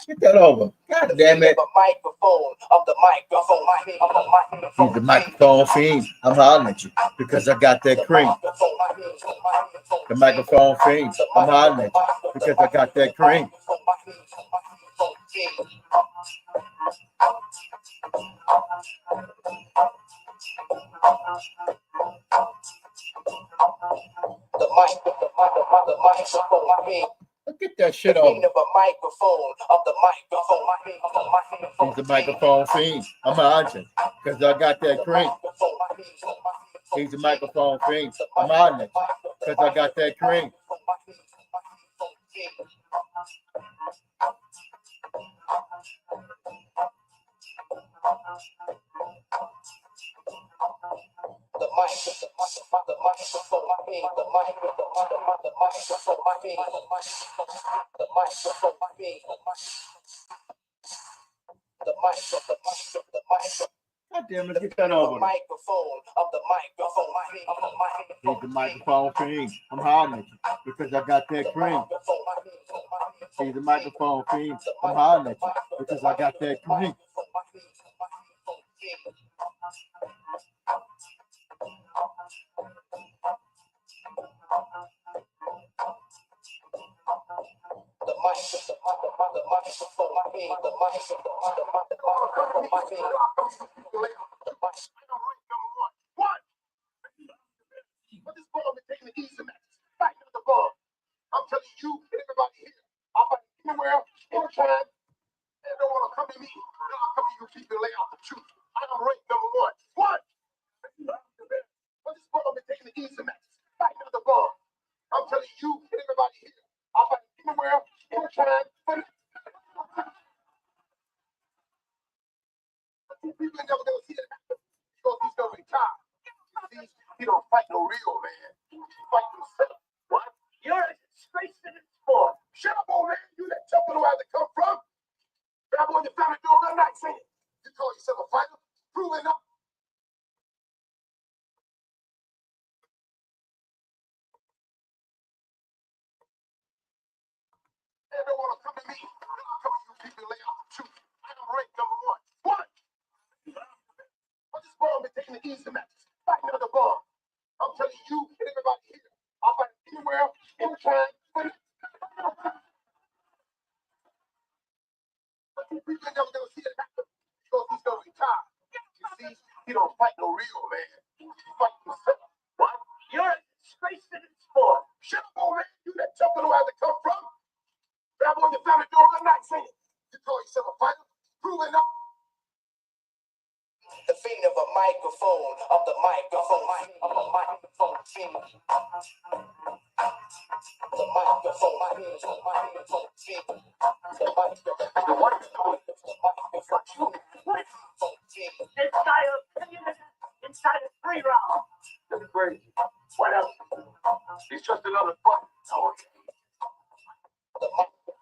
Get that over. God damn it. He's the microphone fiend. I'm hollering at you because I got that cream. The microphone fiend. I'm hollering at you because I got that cream. Get that shit over. He's the microphone fiend. I'm hollering because I got that cream. He's the microphone fiend. I'm hollering because I got that cream. God damn it, get that over. He's the microphone fiend. I'm hollering at you because I got that cream. He's the microphone fiend. I'm hollering at you because I got that cream. I'm telling you, everybody here, I'll fight anywhere, anytime. They don't want to come to me. I'll come to you, keep your lay out the truth. I am rank number one. What? But this world been taking the easy matches, fighting on the bar. I'm telling you, everybody here, I'll fight anywhere, anytime. But people ain't never gonna see that because he's gonna retire. See, he don't fight no real man. He fight himself. What? You're a disgrace to this sport. Shut up, old man. You that jumping where to come from. Grab on your family door all night saying, you call yourself a fighter? Prove it up. They don't want to come to me. I'll come to you people lay out the truth. I am rank number one. What? But this ball been taking the easy matches, fighting on the bar. I'm telling you and everybody here, I'll fight anywhere, anytime. But people ain't never gonna see it happen because he's gonna retire. You see, he don't fight no real man. He fight himself. What? You're a disgrace to this sport. Shut up, old man. You that jumping where to come from. Grab on your family door all night saying, you call yourself a fighter? Prove it up. The fiend of a microphone, of the microphone, of the microphone fiend. The microphone, microphone fiend. The microphone, inside of 3 rounds. That's crazy. What else? He's just another fuck. Oh, okay. The microphone.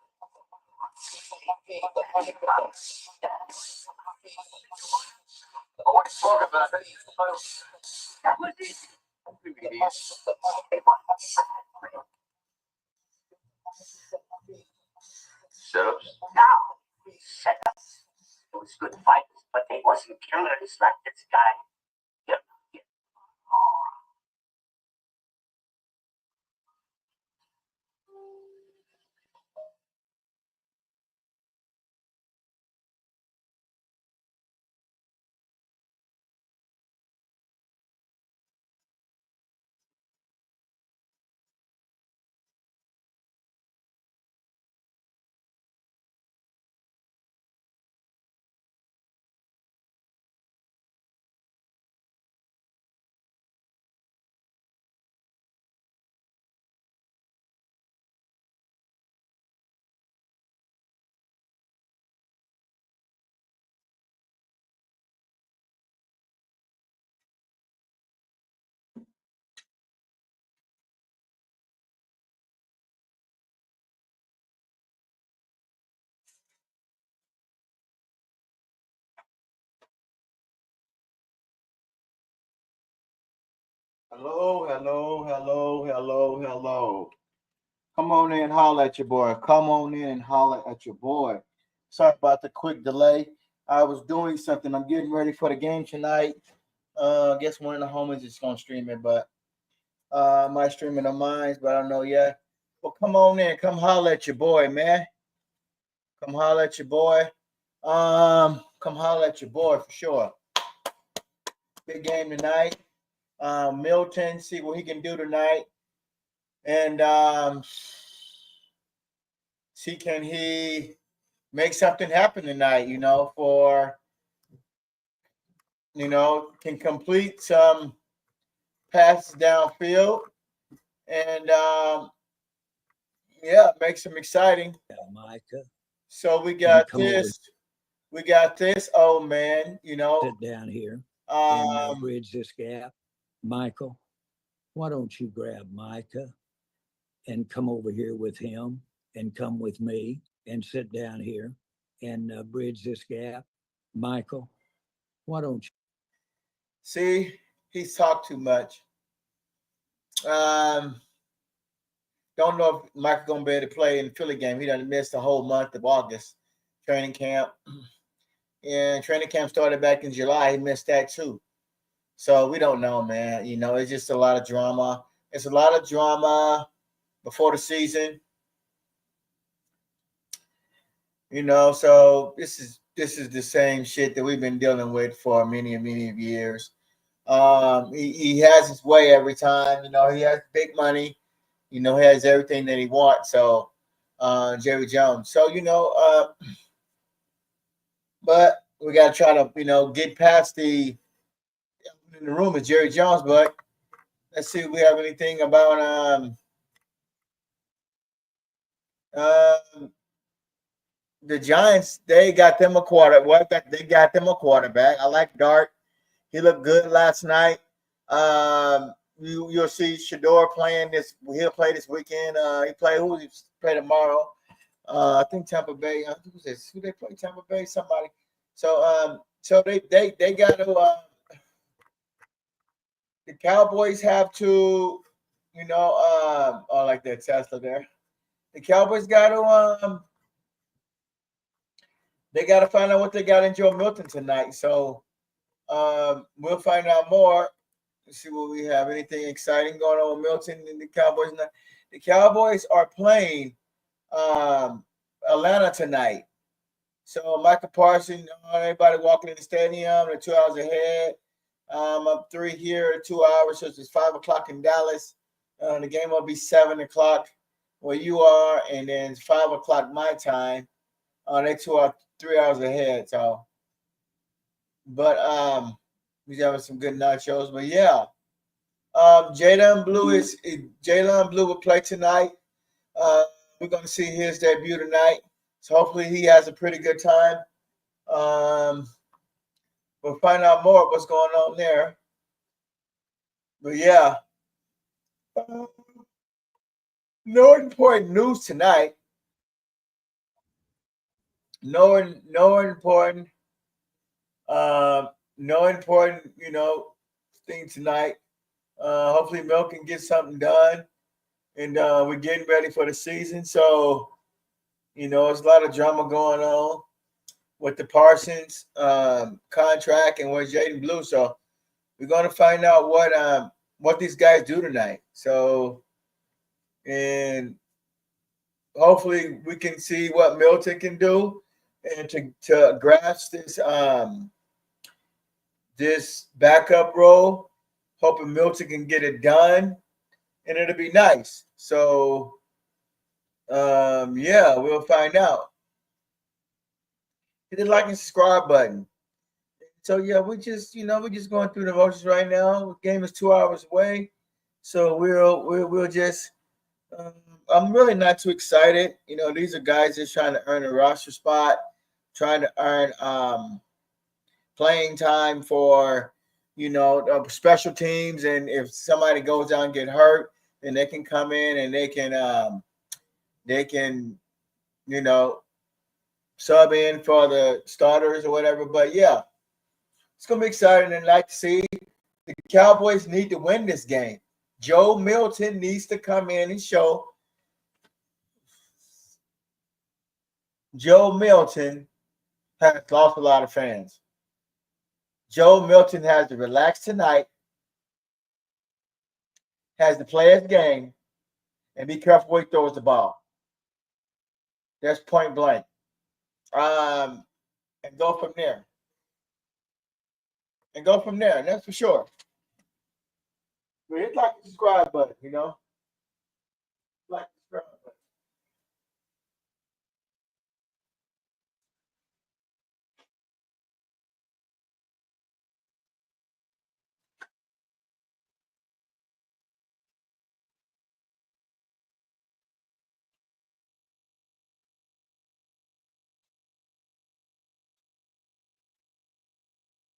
Oh, what are you talking about? That was it. Setups? No. Setups. It was good fights, but they wasn't killers like this guy. Hello, hello, hello, hello, hello. Come on in and holler at your boy. Come on in and holler at your boy. Sorry about the quick delay. I was doing something. I'm getting ready for the game tonight. I guess one of the homies is gonna stream it, but I might stream it on mine, but I don't know yet. Well, come on in. Come holler at your boy, man. Come holler at your boy. Come holler at your boy for sure. Big game tonight. Milton, see what he can do tonight. And see can he make something happen tonight, can complete some passes downfield and make some exciting. Micah. So we got this old man, sit down here and bridge this gap. Michael, why don't you grab Micah and come over here with him and come with me and sit down here and bridge this gap? Michael, why don't you? See, he's talked too much. Don't know if Mike's gonna be able to play in the Philly game. He done missed the whole month of August training camp. And training camp started back in July. He missed that too. So we don't know, man. It's just a lot of drama. It's a lot of drama before the season. So this is the same shit that we've been dealing with for many and many years. He has his way every time. He has big money. He has everything that he wants. So Jerry Jones. So but we got to try to get past the in the room is Jerry Jones. But let's see if we have anything about the Giants. They got them a quarterback. They got them a quarterback. I like Dart. He looked good last night. You'll see Shador playing this. He'll play this weekend. He play tomorrow. I think Tampa Bay. Who they play? Tampa Bay. Somebody. So they got to. The Cowboys have to. I like that Tesla there. The Cowboys got to. They got to find out what they got in Joe Milton tonight. So we'll find out more. Let's see what we have. Anything exciting going on with Milton and the Cowboys? The Cowboys are playing Atlanta tonight. So Michael Parsons, everybody walking in the stadium. They're 2 hours ahead. Up 3 here, 2 hours. So it's 5 o'clock in Dallas. The game will be 7 o'clock where you are, and then 5 o'clock my time. They're 3 hours ahead. So, but we're having some good nachos. But yeah, Jalen Blue will play tonight. We're going to see his debut tonight. So hopefully he has a pretty good time. We'll find out more of what's going on there. But yeah, no important news tonight. No important, thing tonight. Hopefully Milk can get something done. And we're getting ready for the season. So, there's a lot of drama going on with the Parsons contract and with Jaden Blue. So we're going to find out what these guys do tonight. So, and hopefully we can see what Milton can do and to grasp this backup role. Hoping Milton can get it done, and it'll be nice. So, we'll find out. Hit the like and subscribe button. So yeah, we're just going through the motions right now. The game is 2 hours away, so we'll just. I'm really not too excited. These are guys just trying to earn a roster spot, trying to earn playing time for special teams, and if somebody goes down and get hurt, then they can come in and they can sub in for the starters or whatever. But yeah, it's gonna be exciting, and like to see the Cowboys need to win this game. Joe Milton needs to come in and show. Joe Milton has lost a lot of fans. Joe Milton has to relax tonight, has to play his game, and be careful where he throws the ball. That's point blank. And go from there. That's for sure. But hit like the subscribe button, you know. Like the subscribe button.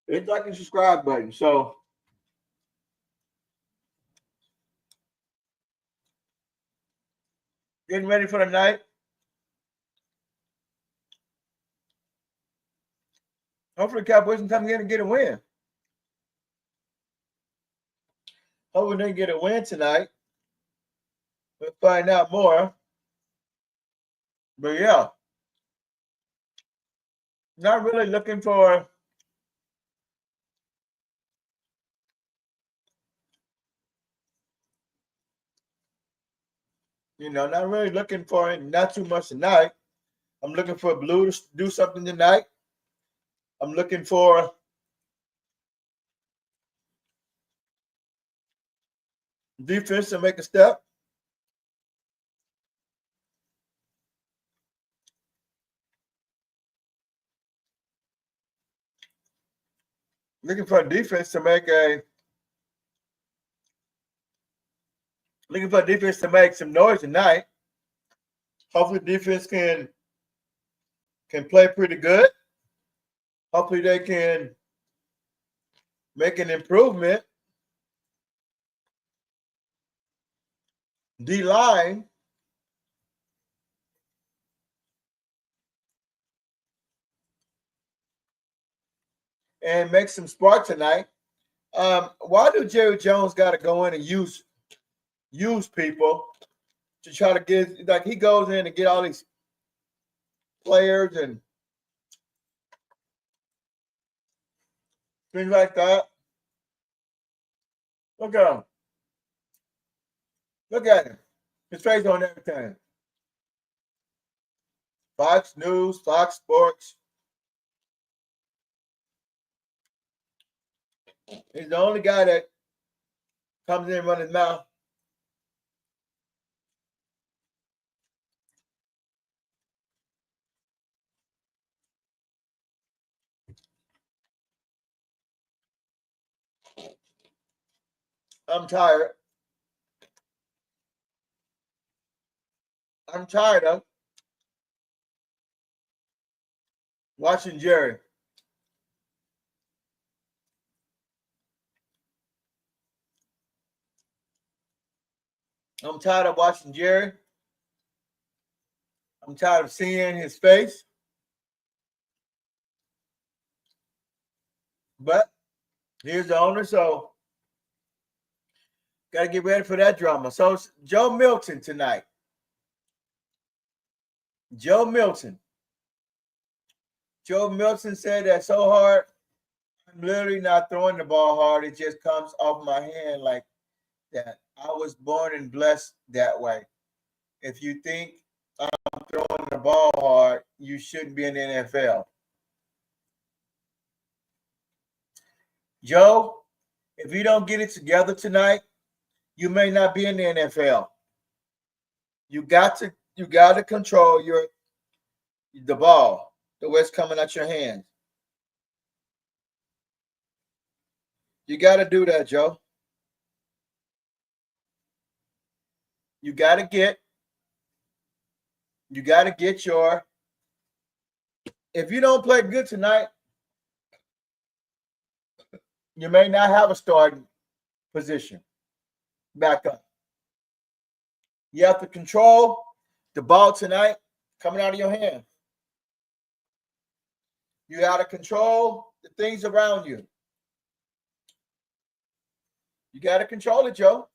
Hit like the subscribe button. So getting ready for the night. Hopefully, Cowboys can come in and get a win. Hopefully, they get a win tonight. We'll find out more. But yeah, not really looking for not really looking for it, not too much tonight. I'm looking for Blue to do something tonight. I'm looking for defense to make a step. Looking for defense to make some noise tonight. Hopefully defense can play pretty good. Hopefully they can make an improvement. D-line and make some spark tonight. Why do Jerry Jones got to go in and use people to try to get, like, he goes in and get all these players and things like that? Look at him. Look at him. His face on everything. Fox News, Fox Sports. He's the only guy that comes in and runs his mouth. I'm tired. I'm tired of watching Jerry. I'm tired of watching Jerry. I'm tired of seeing his face. But here's the owner, so got to get ready for that drama. So it's Joe Milton tonight. Joe Milton. Joe Milton said that so hard, I'm literally not throwing the ball hard. It just comes off my hand like that. I was born and blessed that way. If you think I'm throwing the ball hard, you shouldn't be in the NFL. Joe, if you don't get it together tonight, you may not be in the NFL. You got to control the ball, the way it's coming out your hands. You got to do that, Joe. You got to get your, if you don't play good tonight, you may not have a starting position back up. You have to control the ball tonight coming out of your hand. You got to control the things around you. You got to control it, Joe.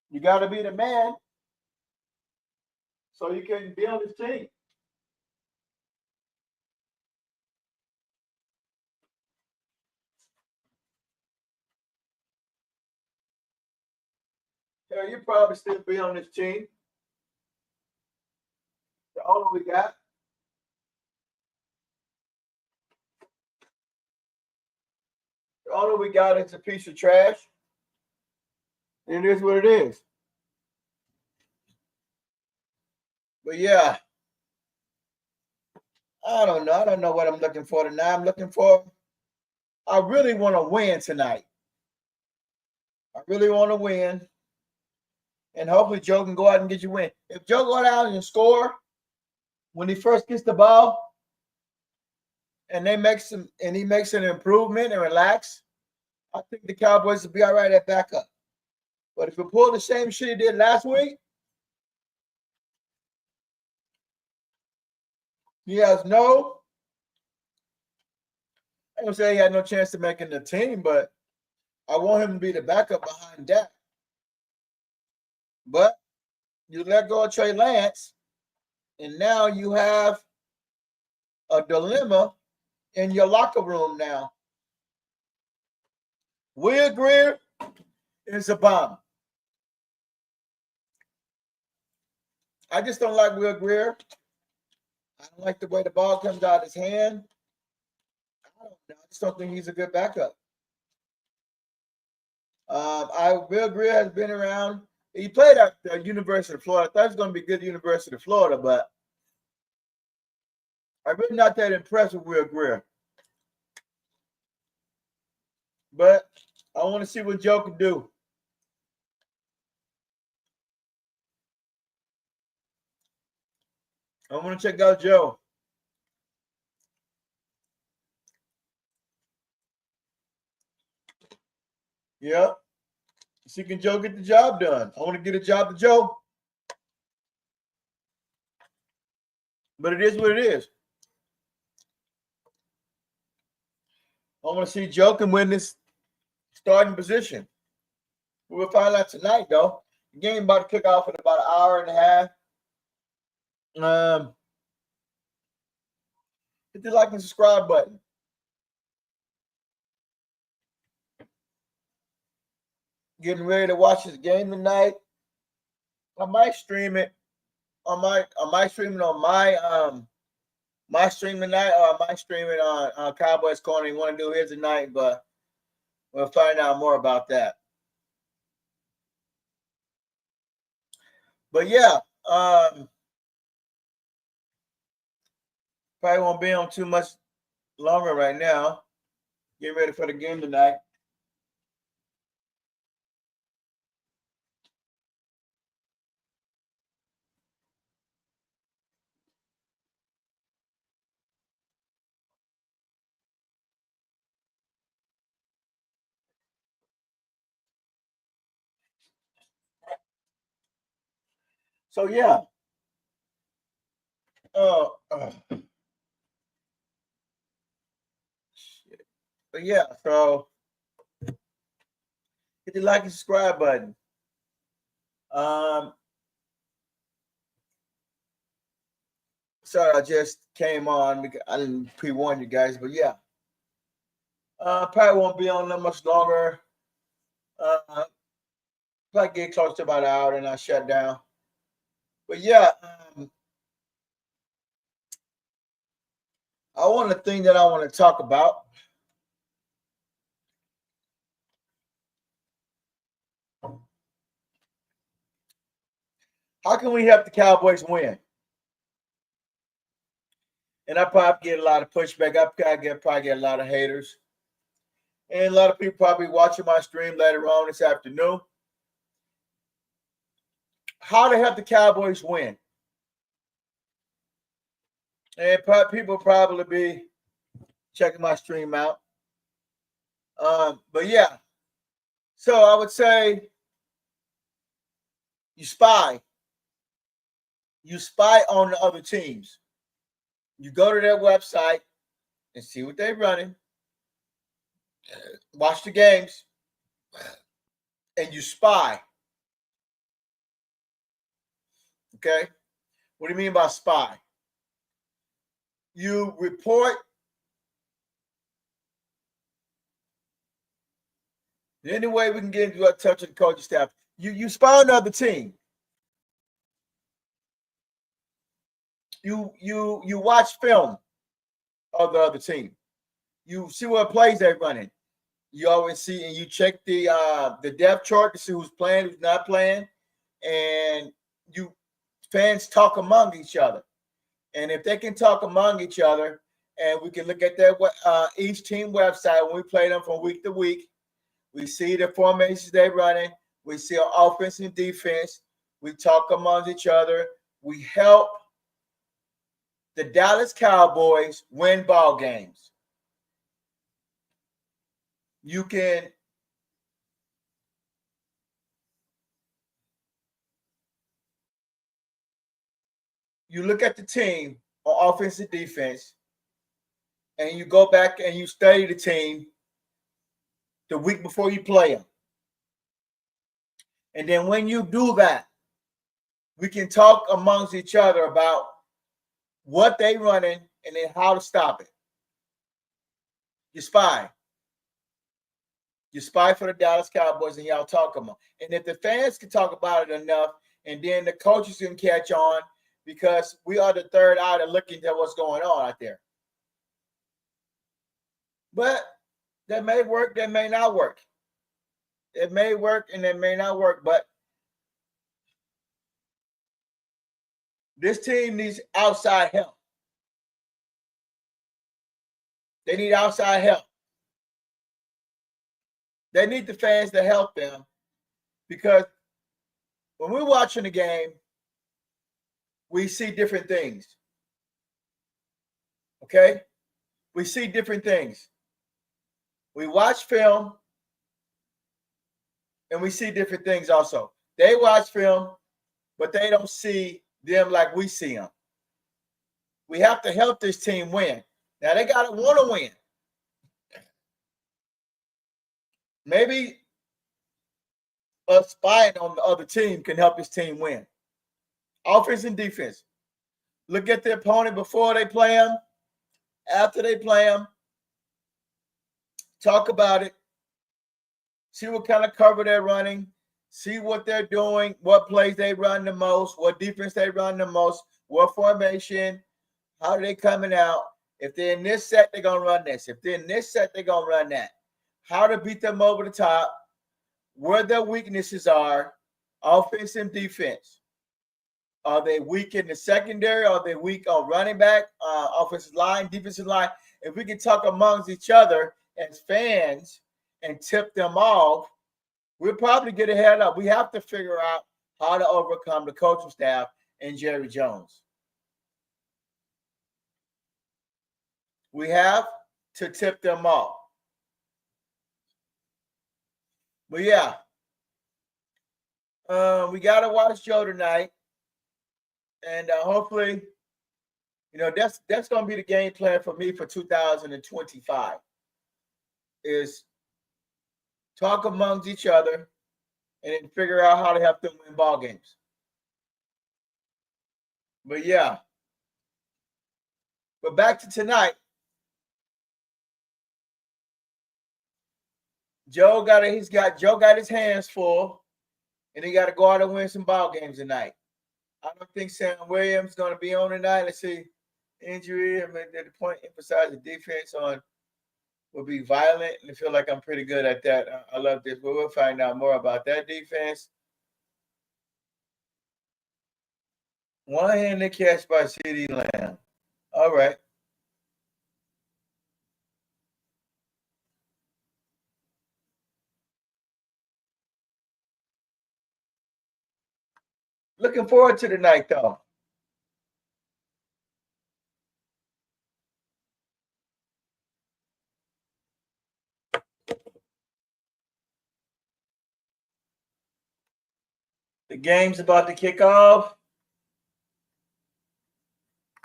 You got to be the man so you can be on this team. Yeah, you probably still be on this team. The owner we got. The owner we got is a piece of trash. And it is what it is. But yeah, I don't know. I don't know what I'm looking for tonight. I really want to win tonight. I really want to win. And hopefully Joe can go out and get you win. If Joe go out and score when he first gets the ball and he makes an improvement and relax, I think the Cowboys will be all right at backup. But if we pull the same shit he did last week, he has no, I don't say he had no chance to making the team, but I want him to be the backup behind Dak. But you let go of Trey Lance, and now you have a dilemma in your locker room now. Will Grier is a bomb. I just don't like Will Grier. I don't like the way the ball comes out of his hand. I just don't think he's a good backup. Will Grier has been around. He played at the University of Florida. I thought it was going to be good at University of Florida, but I'm really not that impressed with Will Grier. But I want to see what Joe can do. I want to check out Joe. Yep. See, can Joe get the job done? I want to get a job to Joe. But it is what it is. I want to see Joe can win this starting position. We'll find out tonight, though. The game about to kick off in about an hour and a half. Hit the like and subscribe button. Getting ready to watch this game tonight. I might stream it. I might stream it on my stream tonight, or I might stream it on Cowboys Corner. You want to do his tonight, but we'll find out more about that. But yeah, probably won't be on too much longer right now. Get ready for the game tonight. So yeah. But yeah, so hit the like and subscribe button. Sorry, I just came on because I didn't pre-warn you guys, but yeah. Probably won't be on that much longer. Probably get close to about an hour and I shut down. But yeah, I want a thing that I want to talk about. How can we help the Cowboys win? And I probably get a lot of pushback. I probably get a lot of haters. And a lot of people probably watching my stream later on this afternoon. How to help the Cowboys win? And people probably be checking my stream out. But yeah. So I would say you spy. You spy on the other teams. You go to their website and see what they're running. Watch the games. and you spy. Okay? What do you mean by spy? You report the only way we can get into touch with the coaching staff. You spy on the other team. You watch film of the other team. You see what plays they're running. You always see, and you check the depth chart to see who's playing, who's not playing, and you fans talk among each other. And if they can talk among each other, and we can look at their each team website when we play them from week to week, we see the formations they're running. We see offense and defense. We talk among each other. We help the Dallas Cowboys win ball games. You look at the team on offense and defense, and you go back and you study the team the week before you play them. And then when you do that, we can talk amongst each other about what they running and then how to stop it. You spy. You spy for the Dallas Cowboys and y'all talk about it. And if the fans can talk about it enough, and then the coaches can catch on, because we are the third eye to looking at what's going on out there. But that may work, that may not work. It may work and it may not work, but this team needs outside help. They need outside help. They need the fans to help them, because when we're watching the game, we see different things. Okay? We see different things. We watch film and we see different things also. They watch film, but they don't see them like we see them. We have to help this team win. Now, they got to want to win. Maybe us spying on the other team can help this team win. Offense and defense. Look at the opponent before they play them, after they play them. Talk about it. See what kind of cover they're running. See what they're doing, what plays they run the most, what defense they run the most, what formation, how are they coming out. If they're in this set, they're going to run this. If they're in this set, they're going to run that. How to beat them over the top, where their weaknesses are, offense and defense. Are they weak in the secondary? Are they weak on running back, offensive line, defensive line? If we can talk amongst each other as fans and tip them off, we'll probably get ahead up. We have to figure out how to overcome the coaching staff and Jerry Jones. We have to tip them off. But yeah, we got to watch Joe tonight. And hopefully, that's going to be the game plan for me for 2025, is talk amongst each other and then figure out how to help them win ball games. But yeah. But back to tonight. Joe got his hands full, and he got to go out and win some ball games tonight. I don't think Sam Williams is going to be on tonight. Let's see. Injury. I mean, at the point, emphasize the defense will be violent, and I feel like I'm pretty good at that. I love this, but we'll find out more about that defense. One-handed catch by CeeDee Lamb. All right. Looking forward to the night, though. The game's about to kick off.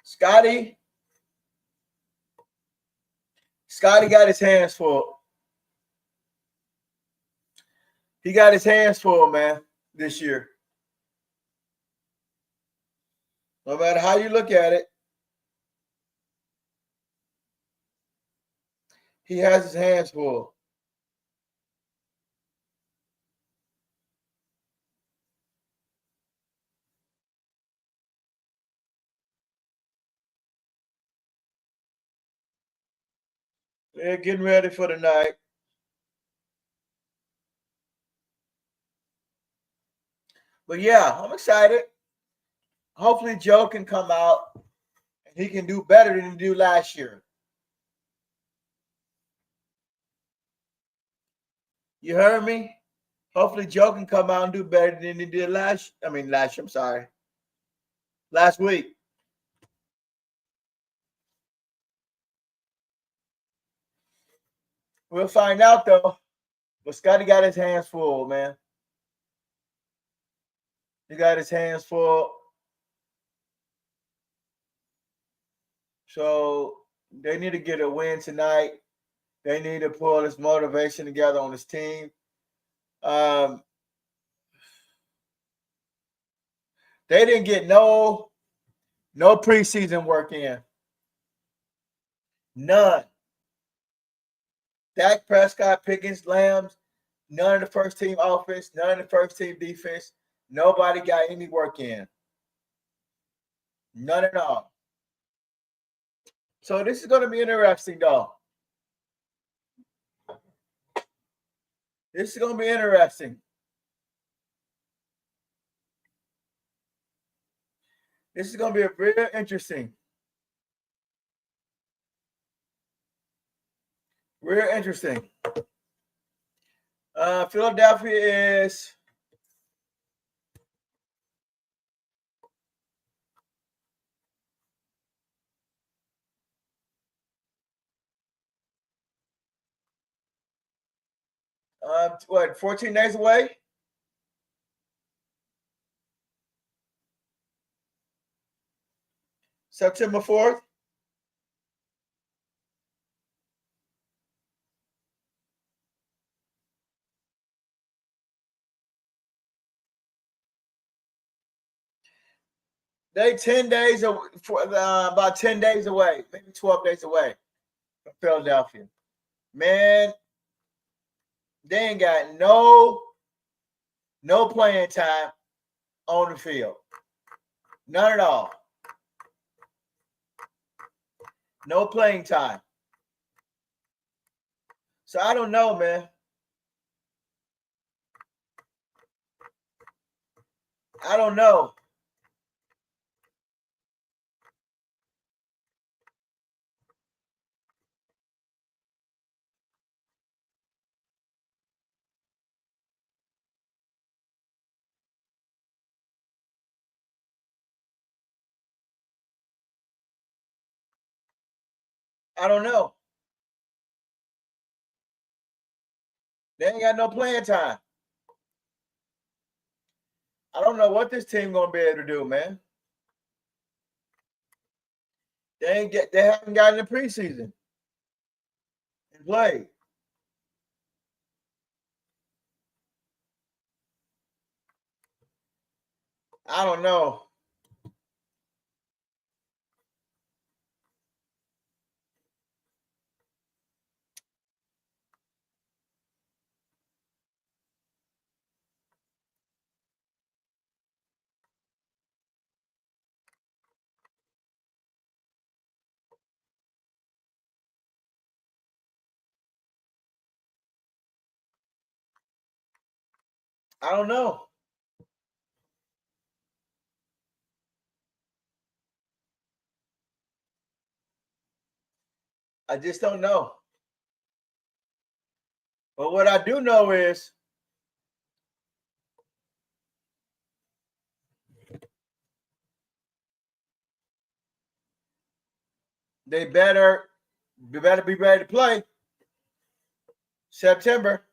Scotty got his hands full. He got his hands full, man, this year. No matter how you look at it, he has his hands full. They're getting ready for the night. But yeah, I'm excited. Hopefully Joe can come out and he can do better than he did last year. You heard me? Hopefully Joe can come out and do better than he did last week. We'll find out though. But Scotty got his hands full, man. He got his hands full. So they need to get a win tonight. They need to pull this motivation together on this team. They didn't get no preseason work in. None. Dak Prescott, Pickens, Lambs, none of the first team offense, none of the first team defense. Nobody got any work in. None at all. So this is going to be interesting, though. This is going to be interesting. This is going to be real interesting. Real interesting. Philadelphia is what, 14 days away? September 4th? They 10 days about 10 days away, maybe 12 days away from Philadelphia. Man, they ain't got no playing time on the field. None at all. No playing time. So I don't know, man. I don't know. I don't know. They ain't got no playing time. I don't know what this team gonna be able to do, man. They haven't gotten the preseason and played. I don't know. I don't know. I just don't know. But what I do know is they better be ready to play September.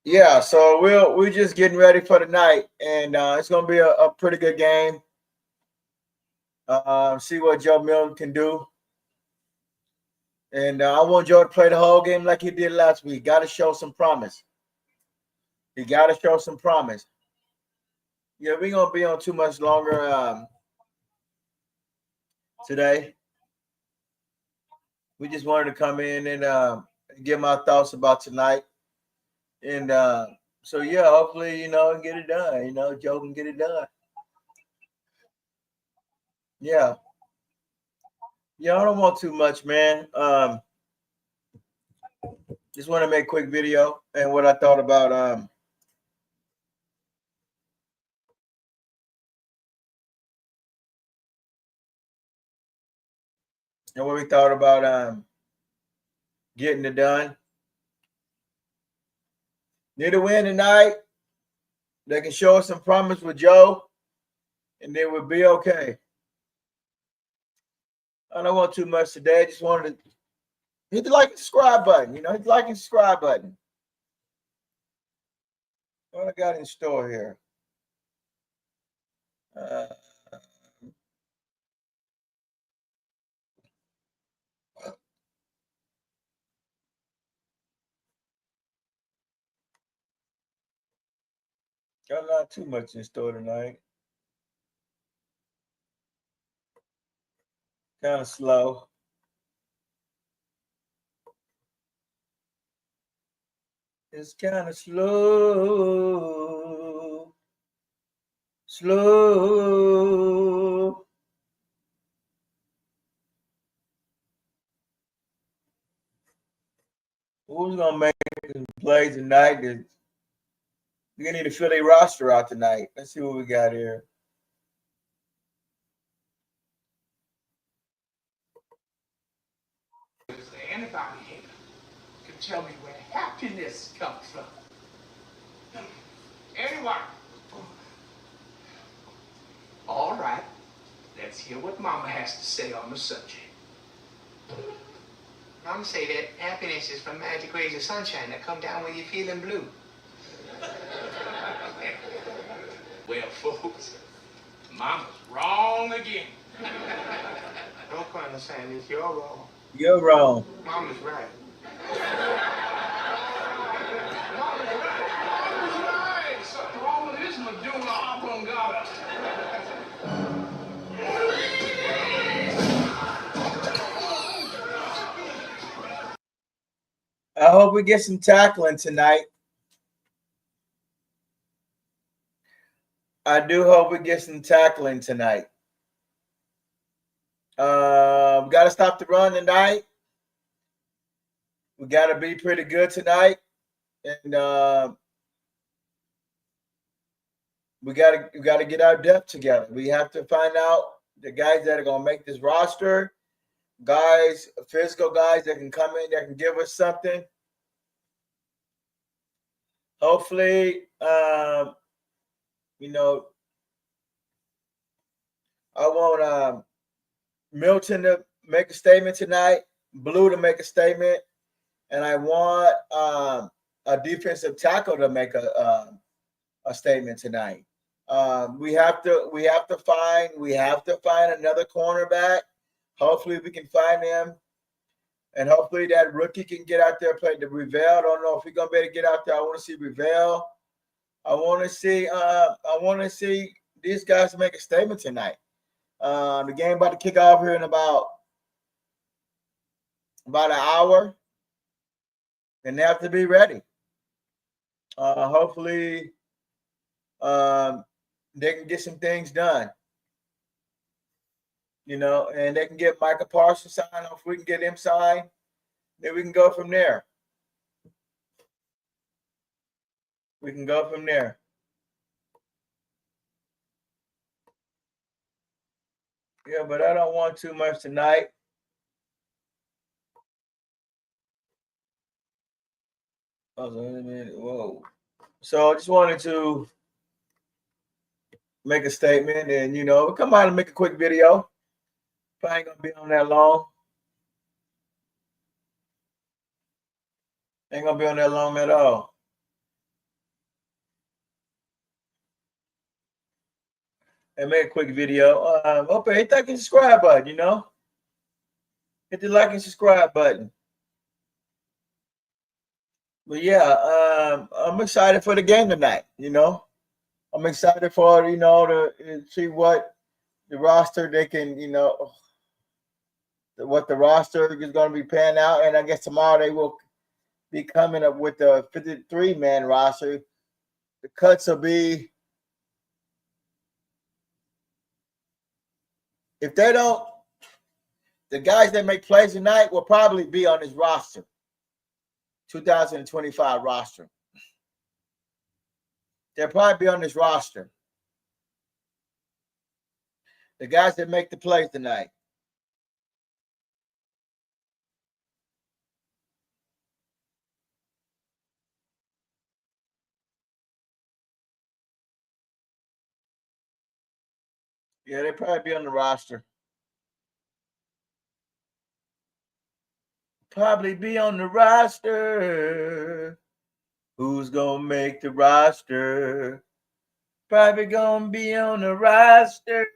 Yeah, so we're just getting ready for the night, and it's gonna be a pretty good game. See what Joe Milton can do, and I want Joe to play the whole game like he did last week. Got to show some promise. He got to show some promise. Yeah, we gonna be on too much longer today. We just wanted to come in and give my thoughts about tonight, and so yeah, hopefully get it done. Joe can get it done. Yeah, yeah. I don't want too much, man. Just want to make a quick video and what I thought about and what we thought about getting it done. Need a win tonight. They can show us some promise with Joe, and then we'll be okay. I don't want too much today. I just wanted to hit the like and subscribe button. Hit the like and subscribe button. What I got in store here? Got not too much in store tonight. Kind of slow. It's kind of slow. Slow. Who's gonna make some plays tonight? We're gonna need to fill a roster out tonight. Let's see what we got here. Is there anybody here can tell me where happiness comes from? Anyone? All right. Let's hear what Mama has to say on the subject. Mama say that happiness is from magic rays of sunshine that come down when you're feeling blue. Well, folks, Mama's wrong again. Don't quite understand this. You're wrong. You're wrong. Mama's right. Mama's right. Something wrong with this medulla oblongata. I hope we get some tackling tonight. I do hope we get some tackling tonight. We got to stop the run tonight. We got to be pretty good tonight, and we got to get our depth together. We have to find out the guys that are going to make this roster, guys, physical guys that can come in, that can give us something. Hopefully, I want Milton to make a statement tonight, Blue to make a statement, and I want a defensive tackle to make a statement tonight. We have to find another cornerback. Hopefully, we can find him, and hopefully that rookie can get out there, play the Revell. I don't know if he's gonna be able to get out there. I want to see Revell. I want to see these guys make a statement tonight. The game about to kick off here in about an hour, and they have to be ready. Hopefully, they can get some things done. And they can get Micah Parsons signed. If we can get him signed, then we can go from there. Yeah, but I don't want too much tonight. Whoa. So I just wanted to make a statement and, come out and make a quick video. If I ain't going to be on that long. Ain't going to be on that long at all. and make a quick video. Okay, hit that subscribe button, you know. Hit the like and subscribe button. But yeah, I'm excited for the game tonight, you know. I'm excited for, you know, to see what the roster they can, you know, what the roster is going to be panning out. And I guess tomorrow they will be coming up with the 53-man roster. The cuts will be, if they don't, the guys that make plays tonight will probably be on this roster, 2025 roster. They'll probably be on this roster. The guys that make the plays tonight. Yeah, they'll probably be on the roster. Probably be on the roster. Who's gonna make the roster? Probably gonna be on the roster.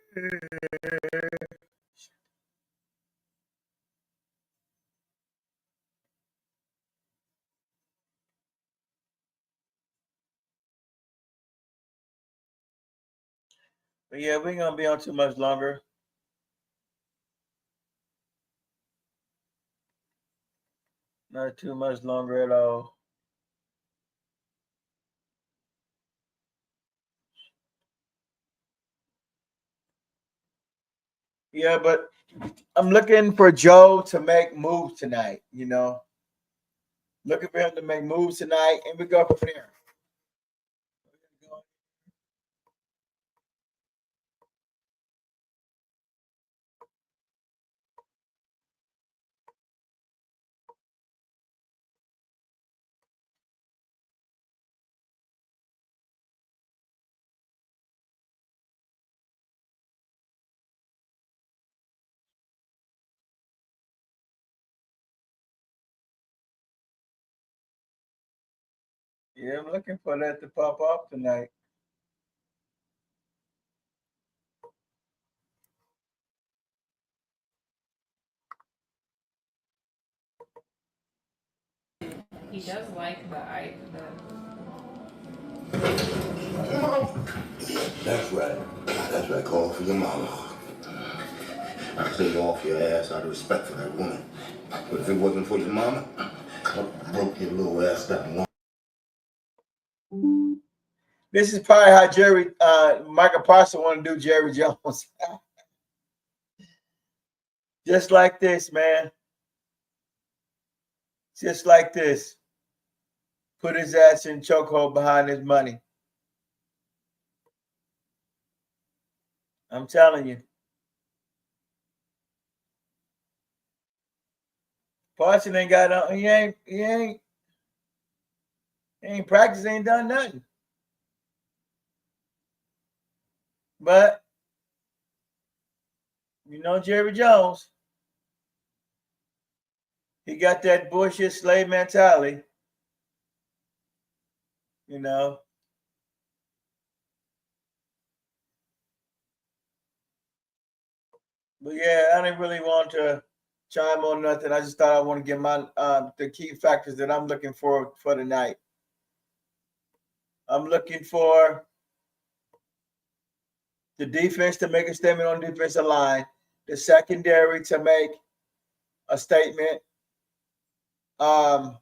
But yeah, we ain't gonna be on too much longer. Not too much longer at all. Yeah, but I'm looking for Joe to make moves tonight, you know. Looking for him to make moves tonight, and we go from there. Yeah, I'm looking for that to pop off tonight. He does like the That's right. That's right. Call for your mama. I clean off your ass out of respect for that woman. But if it wasn't for your mama, I broke your little ass down. This is probably how Michael Parsons want to do Jerry Jones. Just like this, man. Just like this. Put his ass in chokehold behind his money. I'm telling you. Parsons ain't got he ain't practiced, ain't done nothing. But you know Jerry Jones. He got that bullshit slave mentality. You know. But yeah, I didn't really want to chime on nothing. I just thought I want to get my the key factors that I'm looking for tonight. I'm looking for the defense to make a statement on the defensive line, the secondary to make a statement. The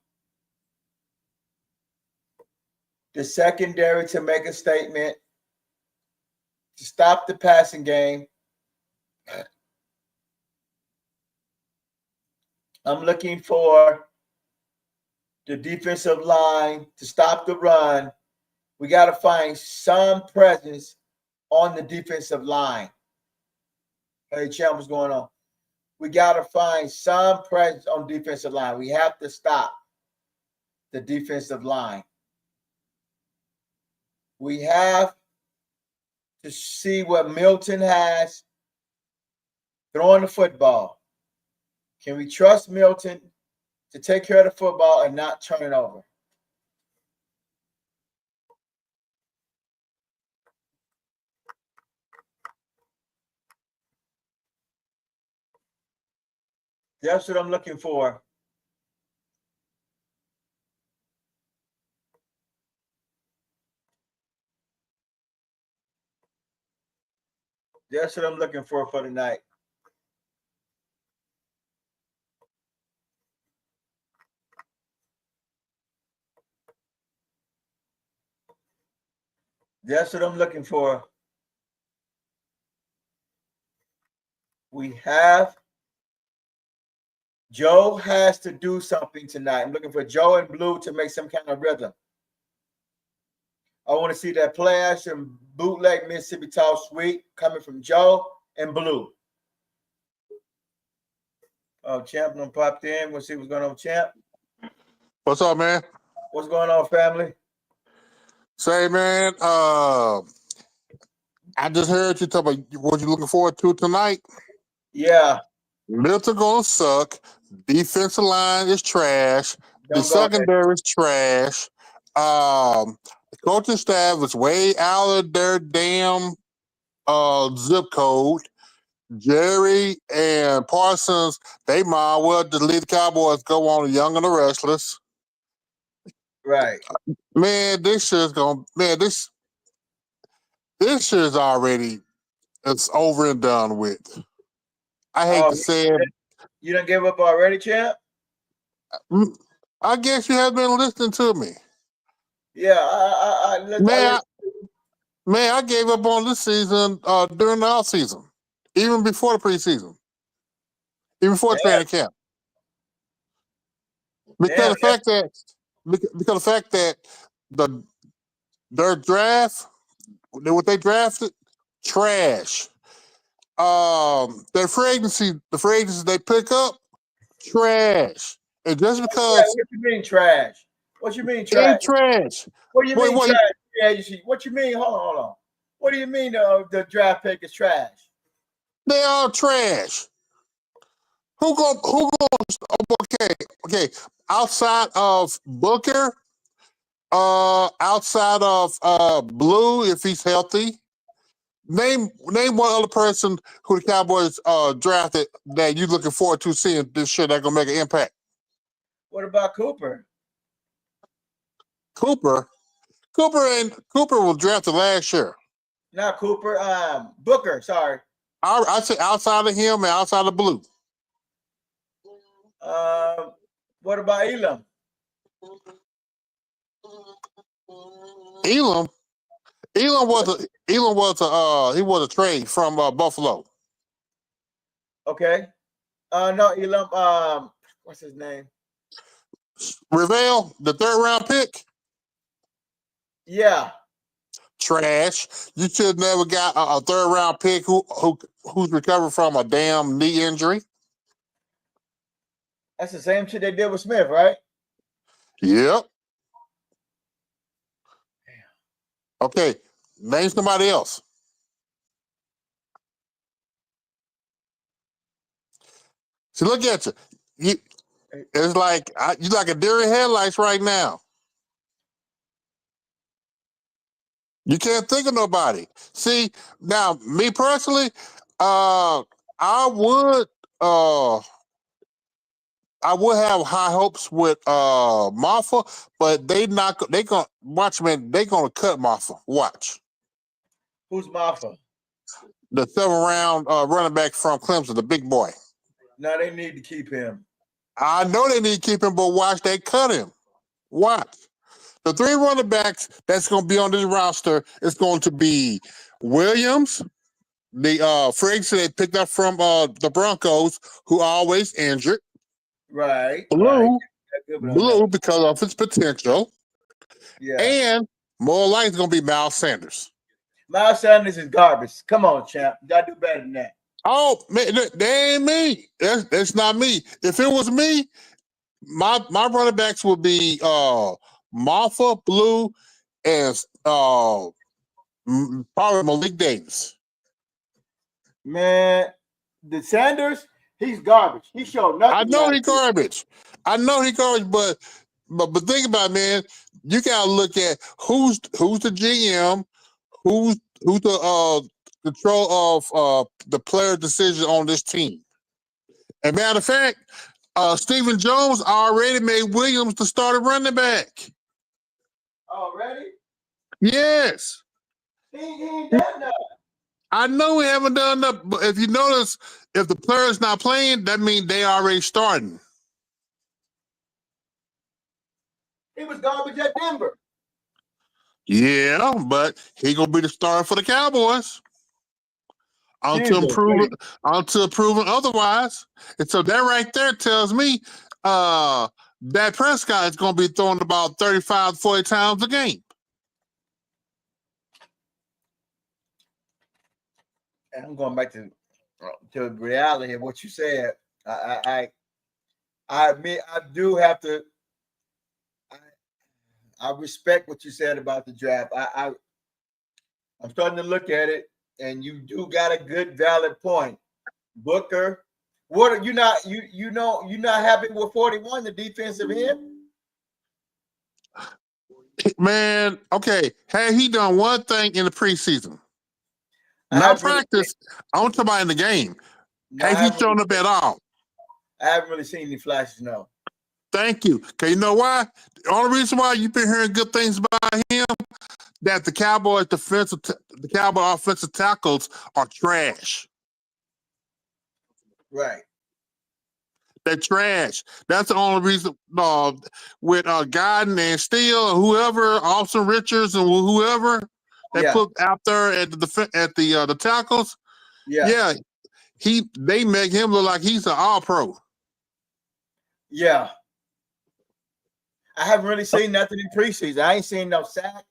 secondary to make a statement to stop the passing game. I'm looking for the defensive line to stop the run. We got to find some presence on the defensive line. Hey, Champ, what's going on? We got to find some presence on the defensive line. We have to stop the defensive line. We have to see what Milton has throwing the football. Can we trust Milton to take care of the football and not turn it over? That's what I'm looking for. That's what I'm looking for tonight. That's what I'm looking for. We have Joe has to do something tonight. I'm looking for Joe and Blue to make some kind of rhythm. I want to see that Plash and Bootleg Mississippi Talk Suite coming from Joe and Blue. Oh, Champ done popped in. We'll see what's going on, Champ. What's up, man? What's going on, family? Say, man, I just heard you talk about what you looking forward to tonight. Yeah. Milton gonna suck. Defensive line is trash. The secondary is trash. The coaching staff is way out of their damn zip code. Jerry and Parsons, they might well just leave the Cowboys go on the Young and the Restless. Right. Man, this shit's this shit's already it's over and done with. I hate to say it. You done give up already, Champ? I guess you have been listening to me. Yeah, I gave up on this season during the off season, even before the preseason, even before training camp. Because the fact that their draft, what they drafted, trash. The free agencies they pick up, trash. And just because what you mean trash? What you mean trash? Trash. What do you mean trash? What you mean? Hold on. What do you mean the draft pick is trash? They are trash. Who go? Okay. Outside of Booker, outside of Blue, if he's healthy, name one other person who the Cowboys drafted that you looking forward to seeing this shit that gonna make an impact. What about Cooper? Cooper was drafted last year. Not Cooper. Booker. Sorry. I say outside of him and outside of Blue. What about Elam? Elam was a trade from Buffalo. Okay. No, Elam. What's his name? Revell, the 3rd round pick. Yeah. Trash. You should never got a 3rd round pick who's recovered from a damn knee injury. That's the same shit they did with Smith, right? Yep. Okay, name somebody else. See, look at you. It's like you like a deer in headlights right now. You can't think of nobody. See, now me personally, I would have high hopes with Maffa, but they gonna cut Maffa. Watch. Who's Maffa? The 7th round running back from Clemson, the big boy. No, they need to keep him. I know they need to keep him, but watch, they cut him. Watch. The 3 running backs that's going to be on this roster is going to be Williams, the free agent they picked up from the Broncos, who are always injured. Right. Blue because of his potential. Yeah. And more likely it's going to be Miles Sanders. Miles Sanders is garbage. Come on, champ. You got to do better than that. Oh, man, that ain't me. That's not me. If it was me, my running backs would be Maffa, Blue, and probably Malik Davis. Man, the Sanders, he's garbage. He showed nothing. I know he's garbage, but think about it, man. You gotta look at who's the GM, who's the control of the player decision on this team. As a matter of fact, Stephen Jones already made Williams the starting running back. Already? Yes. He ain't done nothing. I know we haven't done that, but if you notice, if the player's not playing, that means they already starting. He was garbage at Denver. Yeah, but he gonna be the starter for the Cowboys until proven otherwise. And so that right there tells me Dak Prescott is gonna be throwing about 35, 40 times a game. And I'm going back to reality of what you said. I admit I do have to. I respect what you said about the draft. I'm starting to look at it, and you do got a good, valid point. Booker, what are you not you're not happy with 41, the defensive end? Man, okay. Had he done one thing in the preseason? Not practice. I'm talking about in the game. Has he shown up at all? I haven't really seen any flashes, no. Thank you. Okay, you know why? The only reason why you've been hearing good things about him, that the Cowboys offensive tackles are trash. Right. They're trash. That's the only reason. With Godden and Steele or whoever, Austin Richards and whoever they put out there at the tackles. Yeah. They make him look like he's an all-pro. Yeah. I haven't really seen nothing in preseason. I ain't seen no sack.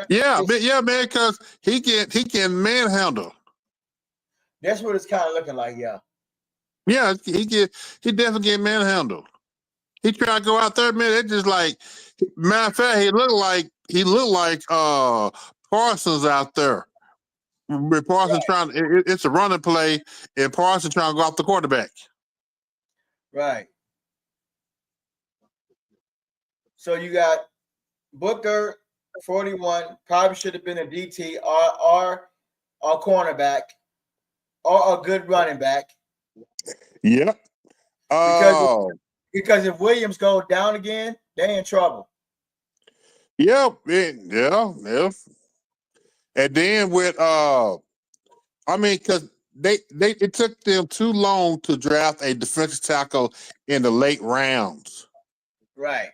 Yeah, man, because he can manhandle. That's what it's kind of looking like, yeah. Yeah, he definitely get manhandled. He tried to go out there, man. It just like, matter of fact, he looked like Parsons out there. With Parsons it's a running play, and Parsons trying to go off the quarterback. Right. So you got Booker, 41, probably should have been a DT or cornerback or a good running back. Yeah. Because if Williams goes down again, they in trouble. Yeah. And then with because it took them too long to draft a defensive tackle in the late rounds. Right.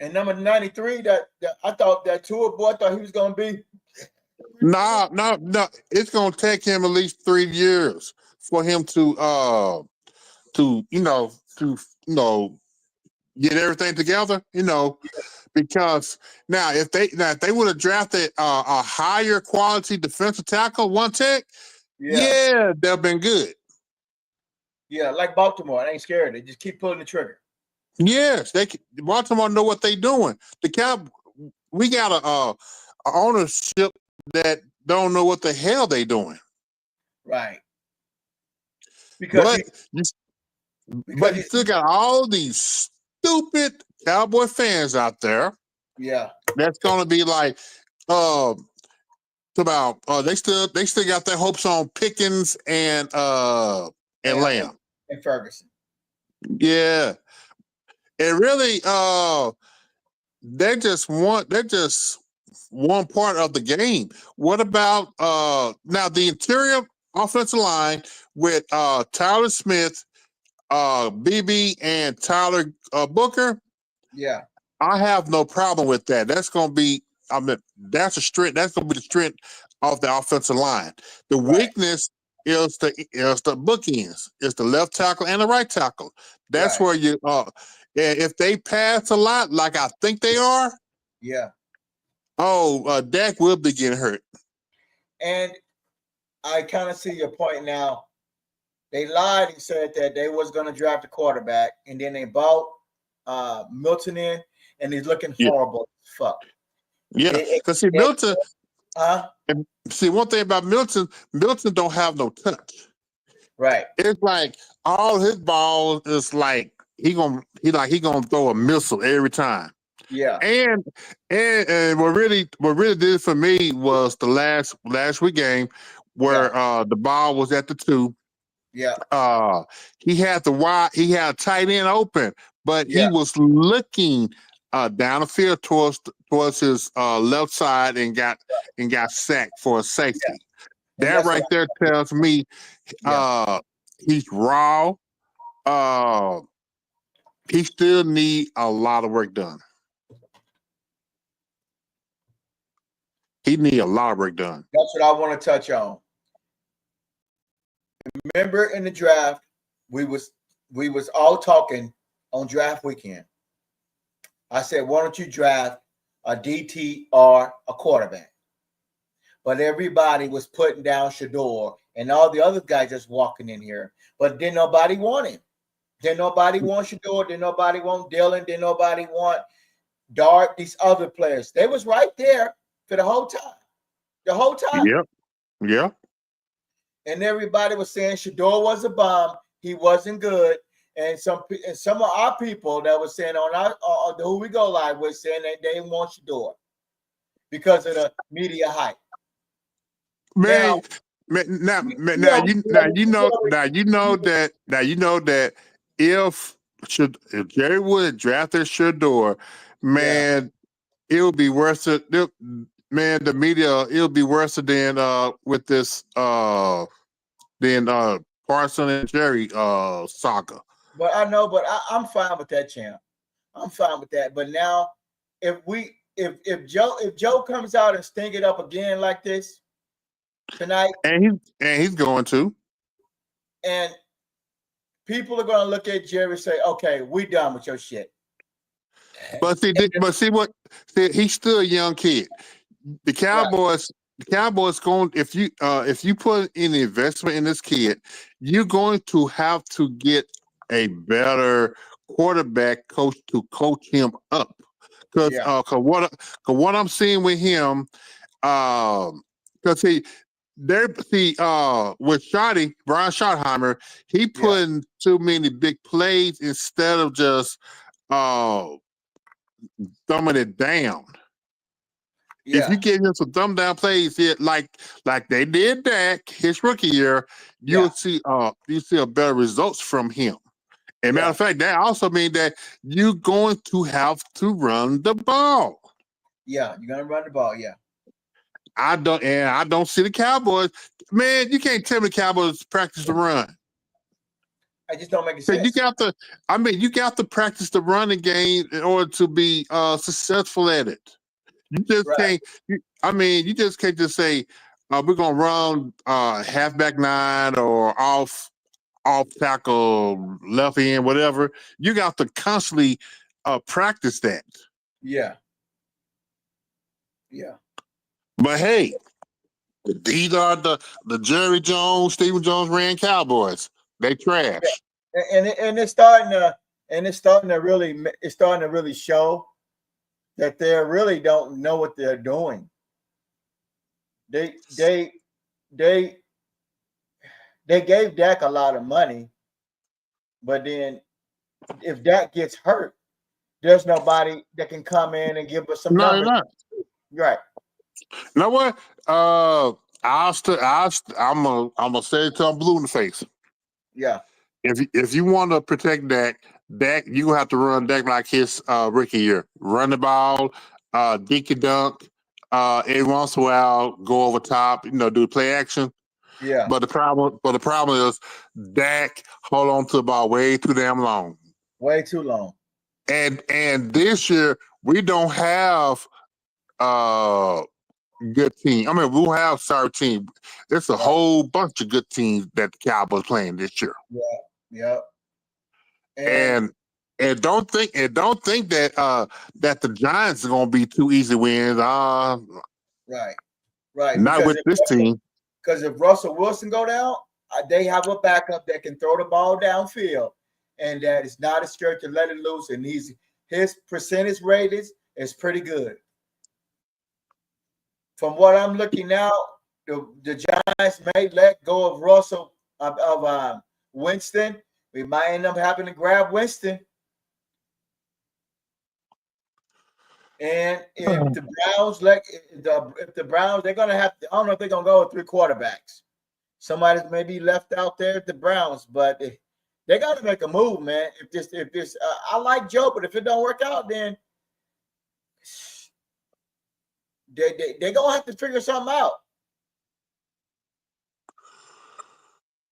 And number 93, that I thought that Tua boy, I thought he was gonna be. No. It's gonna take him at least 3 years for him to get everything together, because now if they would have drafted a higher quality defensive tackle, one tech, they've been good. Yeah, like Baltimore, they ain't scared. They just keep pulling the trigger. Yes, Baltimore know what they're doing. We got a ownership that don't know what the hell they doing. Right. But you still got all these stupid Cowboy fans out there. Yeah. That's gonna be like they still got their hopes on Pickens and Lamb. And Ferguson. Yeah. And really, they're just one part of the game. What about now the interior offensive line with Tyler Smith, BB, and Tyler Booker? Yeah. I have no problem with that. That's gonna be that's a strength. That's gonna be the strength of the offensive line. The weakness is the bookends. It's the left tackle and the right tackle. That's where you if they pass a lot, like I think they are, Dak will be getting hurt. And I kind of see your point now. They lied and said that they was going to draft a quarterback, and then they bought Milton in, and he's looking horrible as fuck. Yeah, because see, Milton. See, one thing about Milton don't have no touch. Right. It's like all his balls is like he gonna throw a missile every time. Yeah. And what really did it for me was the last week game where the ball was at the 2 Yeah. He had he had a tight end open, but he Yeah. was looking down the field towards his left side and got sacked for a safety. And That that's right what there tells me he's raw. He still need a lot of work done. He need a lot of work done. that's what I want to touch on. Remember in the draft, we was all talking on draft weekend. I said, why don't you draft a DT or a quarterback? But everybody was putting down Shador and all the other guys just walking in here. But didn't nobody want him. Didn't nobody want Shador. Didn't nobody want Dylan. Didn't nobody want Dart, these other players. They was right there for the whole time. The whole time. Yep. Yeah. And everybody was saying Shador was a bomb. He wasn't good. And some of our people that was saying on our the Who We Go Live was saying that they didn't want Shador because of the media hype. Man, now you know that if Jerry Wood drafted Shador, man, it'll be worse. Man, the media, it'll be worse than with this than Parson and Jerry saga. But I know, but I'm fine with that, champ. I'm fine with that. But now, if Joe comes out and stink it up again like this tonight, and he's going to, and people are going to look at Jerry and say, "Okay, we done with your shit." But he's still a young kid. The Cowboys going if you put in investment in this kid, you're going to have to get a better quarterback coach to coach him up. Because what I'm seeing with him, because with Brian Schottenheimer, he putting too many big plays instead of just dumbing it down. Yeah. If you give him some thumb down plays here, like they did Dak his rookie year, you'll see a better results from him. And matter of fact, that also means that you're going to have to run the ball. Yeah, you're gonna run the ball. Yeah. I don't see the Cowboys. Man, you can't tell me the Cowboys practice the run. I just don't make it sense. You got to practice the running game in order to be successful at it. You just can't. You just can't just say we're gonna run halfback 9 or off tackle left end, whatever. You got to constantly practice that. Yeah. But hey, these are the Jerry Jones, Stephen Jones ran Cowboys. They trash. And it's starting to really show that they really don't know what they're doing. They gave Dak a lot of money, but then if Dak gets hurt, there's nobody that can come in and give us some numbers. Not. Right. You know what? I'm gonna say it till I'm blue in the face. Yeah. If you want to protect Dak, you gonna have to run Dak like his rookie year. Run the ball, dinky dunk, every once in a while go over top, do play action. Yeah. But the problem is Dak hold on to the ball way too damn long. Way too long. And this year we don't have good team. I mean, we'll have sorry team. There's a whole bunch of good teams that the Cowboys playing this year. Yeah. And don't think that that the Giants are gonna be too easy wins. Right. Not with this team. Because if Russell Wilson go down, they have a backup that can throw the ball downfield, and that is not as scared to let it loose. And his percentage rate is pretty good. From what I'm looking now, the Giants may let go of Russell of Winston. We might end up having to grab Winston. And if the Browns they're gonna have to, I don't know if they're gonna go with 3 quarterbacks. somebody may be left out there at the Browns, but they got to make a move, man. If this, I like Joe, but if it don't work out, then they gonna have to figure something out.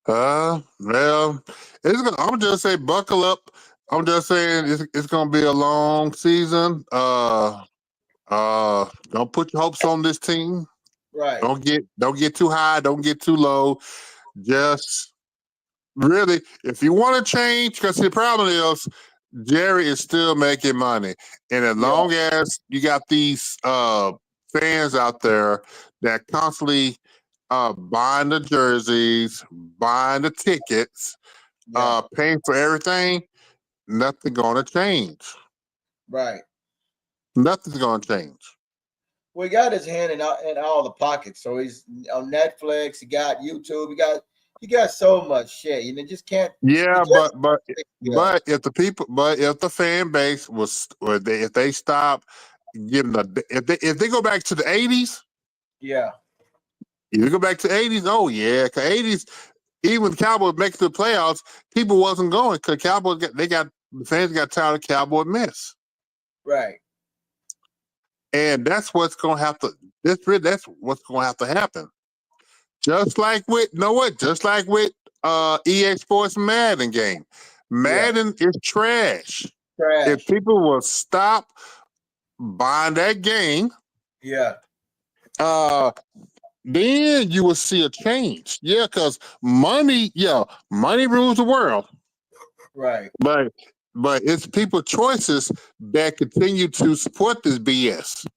Well, I'm just saying, buckle up. I'm just saying it's gonna be a long season. Don't put your hopes on this team. Right. Don't get too high. Don't get too low. Just really, if you want to change, because the problem is Jerry is still making money, and as long as you got these fans out there that constantly buying the jerseys, buying the tickets, paying for everything, nothing's gonna change. Right. Nothing's gonna change. Well, he got his hand in all the pockets. So he's on Netflix. He got YouTube. He got so much shit. You know, just can't. Yeah, but if the fan base was, or if they stop giving if they go back to the 80s, yeah. if you go back to the 80s, oh yeah, because 80s, even Cowboys make it to the playoffs, people wasn't going because Cowboys the fans got tired of Cowboy mess. Right. And that's what's gonna have to. That's what's gonna have to happen. Just like with EA Sports Madden game. Madden is trash. If people will stop buying that game, then you will see a change. Yeah, because money rules the world. Right. But it's people choices that continue to support this BS.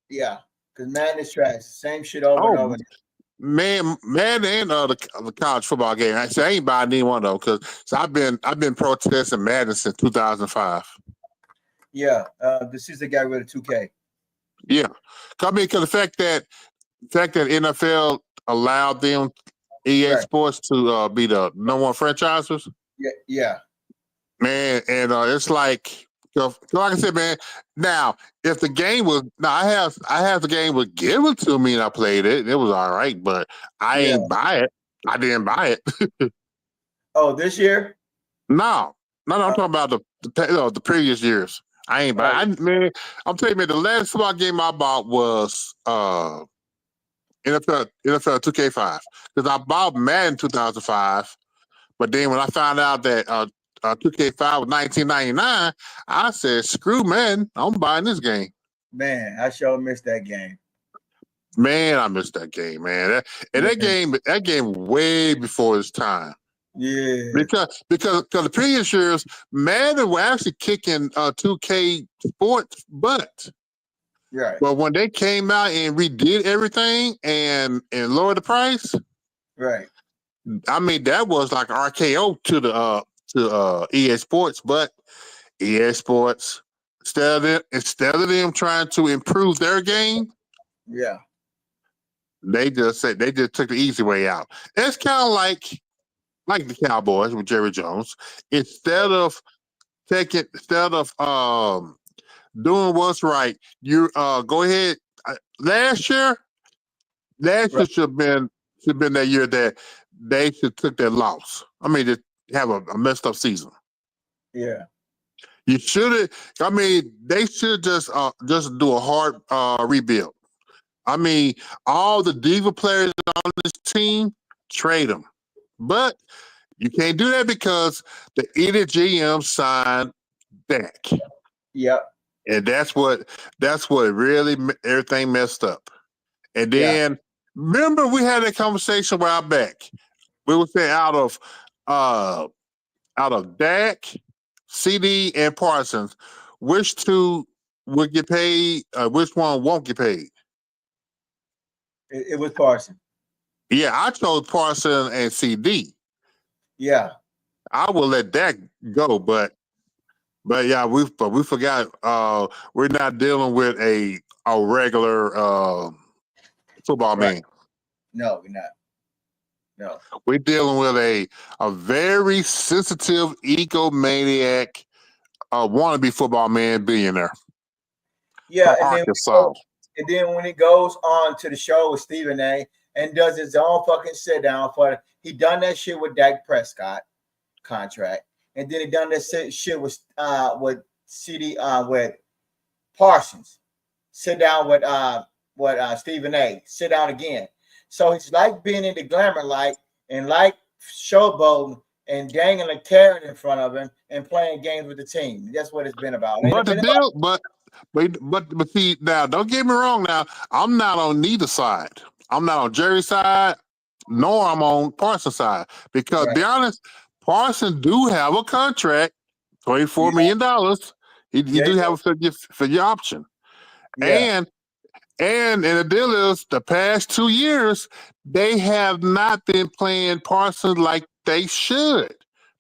Yeah, because Madden is trash. Same shit over and over. Man, Madden and the college football game. Actually, I ain't buying any one of them because I've been protesting Madden since 2005. Yeah, this is the guy with a 2K. Yeah, because the fact that NFL allowed them EA Sports to be the number one franchisers. Yeah. Man, and it's like I said, man. Now, if the game was I have the game was given to me and I played it, it was all right, but I ain't buy it. I didn't buy it. Oh, this year? No, I'm talking about the previous years. I ain't buy it. Man, I'm telling you, man, the last football game I bought was NFL 2K5 because I bought Madden 2005, but then when I found out that 2K5 was $19.99, I said, "Screw Madden, I'm buying this game." Man, I sure missed that game. Man, I missed that game, man. That game way before its time. Yeah. Because the previous years, Madden were actually kicking 2K Sports butt. Right. But when they came out and redid everything and lowered the price, right. I mean, that was like RKO to EA Sports, but EA Sports, instead of them trying to improve their game, they just took the easy way out. It's kind of like the Cowboys with Jerry Jones. Instead of doing what's right, you go ahead. Last year should have been that year that they should took that loss. I mean, just have a messed up season. Yeah. You should have. I mean, they should just do a hard rebuild. I mean, all the diva players on this team, trade them, but you can't do that because the idiot GM signed Dak. Yep. And that's what really everything messed up. And then remember we had that conversation a while back. We were saying out of Dak, CD, and Parsons, which two would get paid? Which one won't get paid? It was Parsons. Yeah, I chose Parsons and CD. Yeah, I will let Dak go, but yeah, we forgot. We're not dealing with a regular football man. No, we're not. No, we're dealing with a very sensitive egomaniac, wannabe football man, billionaire. Yeah, and then when he goes on to the show with Stephen A. and does his own fucking sit down for He done that shit with Dak Prescott contract, and then he done that shit with with Parsons. Sit down with Stephen A. Sit down again. So it's like being in the glamour light and like showboating and dangling a carrot in front of him and playing games with the team. That's what it's been about. But the deal, but see now, don't get me wrong. Now I'm not on neither side. I'm not on Jerry's side, nor I'm on Parsons' side. Because to be honest, Parsons do have a contract, $24 million. He do have a figure option. Yeah. And the deal is, the past 2 years, they have not been playing Parsons like they should.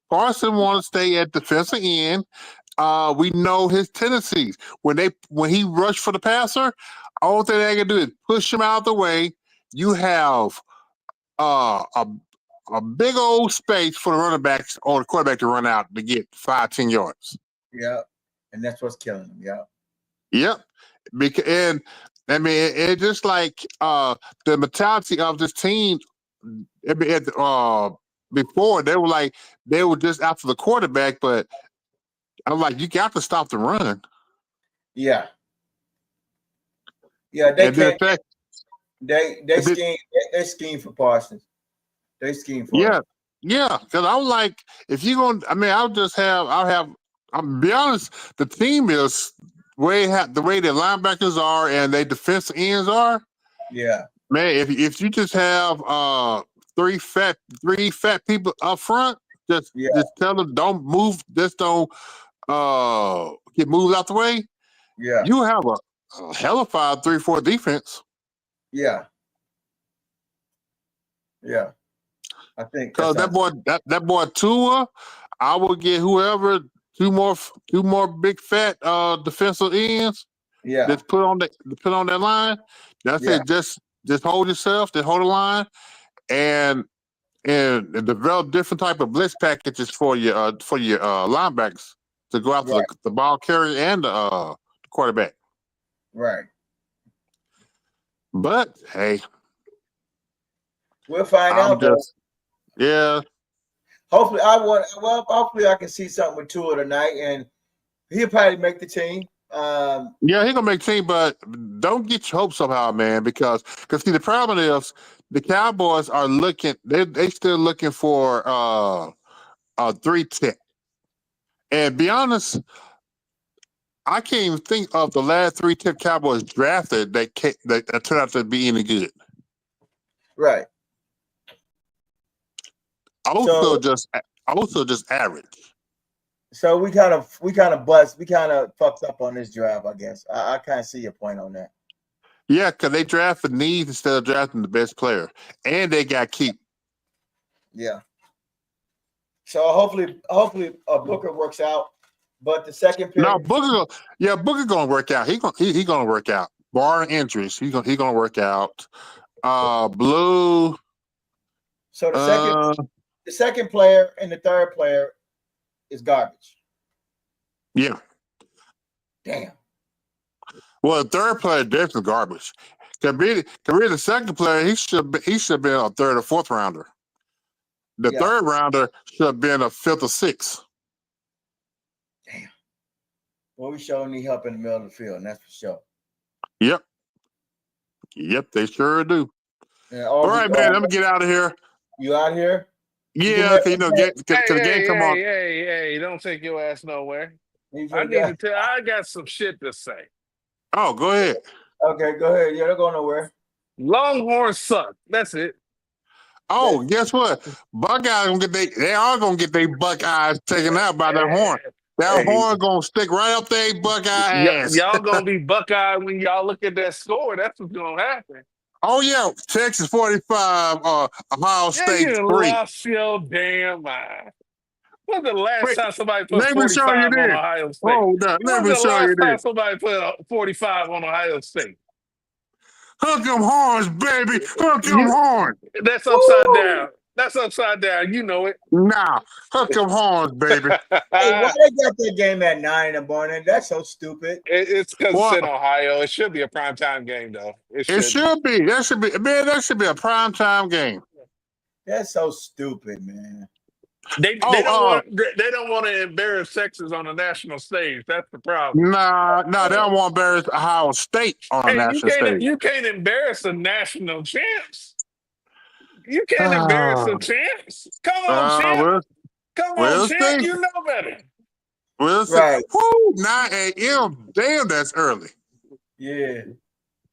Parsons want to stay at defensive end. We know his tendencies. When he rushed for the passer, all thing they can do is push him out of the way. You have a big old space for the running backs or the quarterback to run out to get 5-10 yards. Yeah, and that's what's killing them. Yeah. Yep. And I mean, it's just like the mentality of this team. Before they were just after the quarterback, but I'm like, you got to stop the run. Yeah. Yeah, they scheme for Parsons. They scheme for him. Yeah. Because I was like, if you're going, I mean, I'll be honest, the team is the way the linebackers are and they defensive ends are. Yeah. Man, if you just have three fat people up front, just tell them don't move, just don't get moved out the way. Yeah. You have a hellified 3-4 defense. Yeah. Yeah. I think because that boy Tua, I will get whoever two more big fat defensive ends. Yeah. Just put on that line. That's it. Just hold yourself, just hold the line, and develop different type of blitz packages for your linebackers to go after the ball carrier and the quarterback. Right. But hey, we'll find out. Yeah. Hopefully, I can see something with Tua tonight, and he'll probably make the team. Yeah, he's gonna make the team, but don't get your hopes up high, man, because see the problem is the Cowboys are looking. They still looking for a 3-tech. And be honest, I can't even think of the last 3-tech Cowboys drafted that turned out to be any good. Right. Also just average. So we kind of fucked up on this draft, I guess. I kind of see your point on that. Yeah, because they drafted needs instead of drafting the best player, and they got keep. Yeah. So hopefully Booker works out, but the second pick. No, Booker gonna work out. He gonna work out. Barring injuries, he gonna work out. Blue. So the second player and the third player is garbage. Yeah. Damn. Well, the third player definitely garbage. Could be the second player. He should have been a third or fourth rounder. The third rounder should have been a fifth or sixth. Damn. Well, we sure need help in the middle of the field, and that's for sure. Yep, they sure do. Yeah, all right, man. Let me get out of here. You out here? Yeah, get the game come on. Hey, don't take your ass nowhere. I got some shit to say. Oh, go ahead. Okay, go ahead. Yeah, don't go nowhere. Longhorns suck. That's it. Oh, guess what? Buckeyes they are gonna get their Buckeyes taken out by that horn. That horn gonna stick right up their Buckeye ass. Y'all gonna be Buckeye when y'all look at that score. That's what's gonna happen. Oh yeah, Texas 45, Ohio State 3. Lost your damn mind. When's the last time somebody put 45 on Ohio State? Oh, let me show you this. Somebody put 45 on Ohio State. Hook 'em horns, baby. Hook 'em horns. That's upside down. That's upside down. You know it. Nah, hook 'em horns, baby. Hey, why they got that game at 9 in the morning? That's so stupid. It's because it's in Ohio. It should be a primetime game, though. It should be. That should be a primetime game. That's so stupid, man. They don't want to embarrass Texas on the national stage. That's the problem. Nah, they don't want to embarrass Ohio State on a Hey, national stage. you can't embarrass the national champs. You can't embarrass the Ah, champs. Come on, champ. we'll, Come on, we'll champ. see. You know better. We'll see. Right. Woo, 9 a.m. Damn, that's early. Yeah.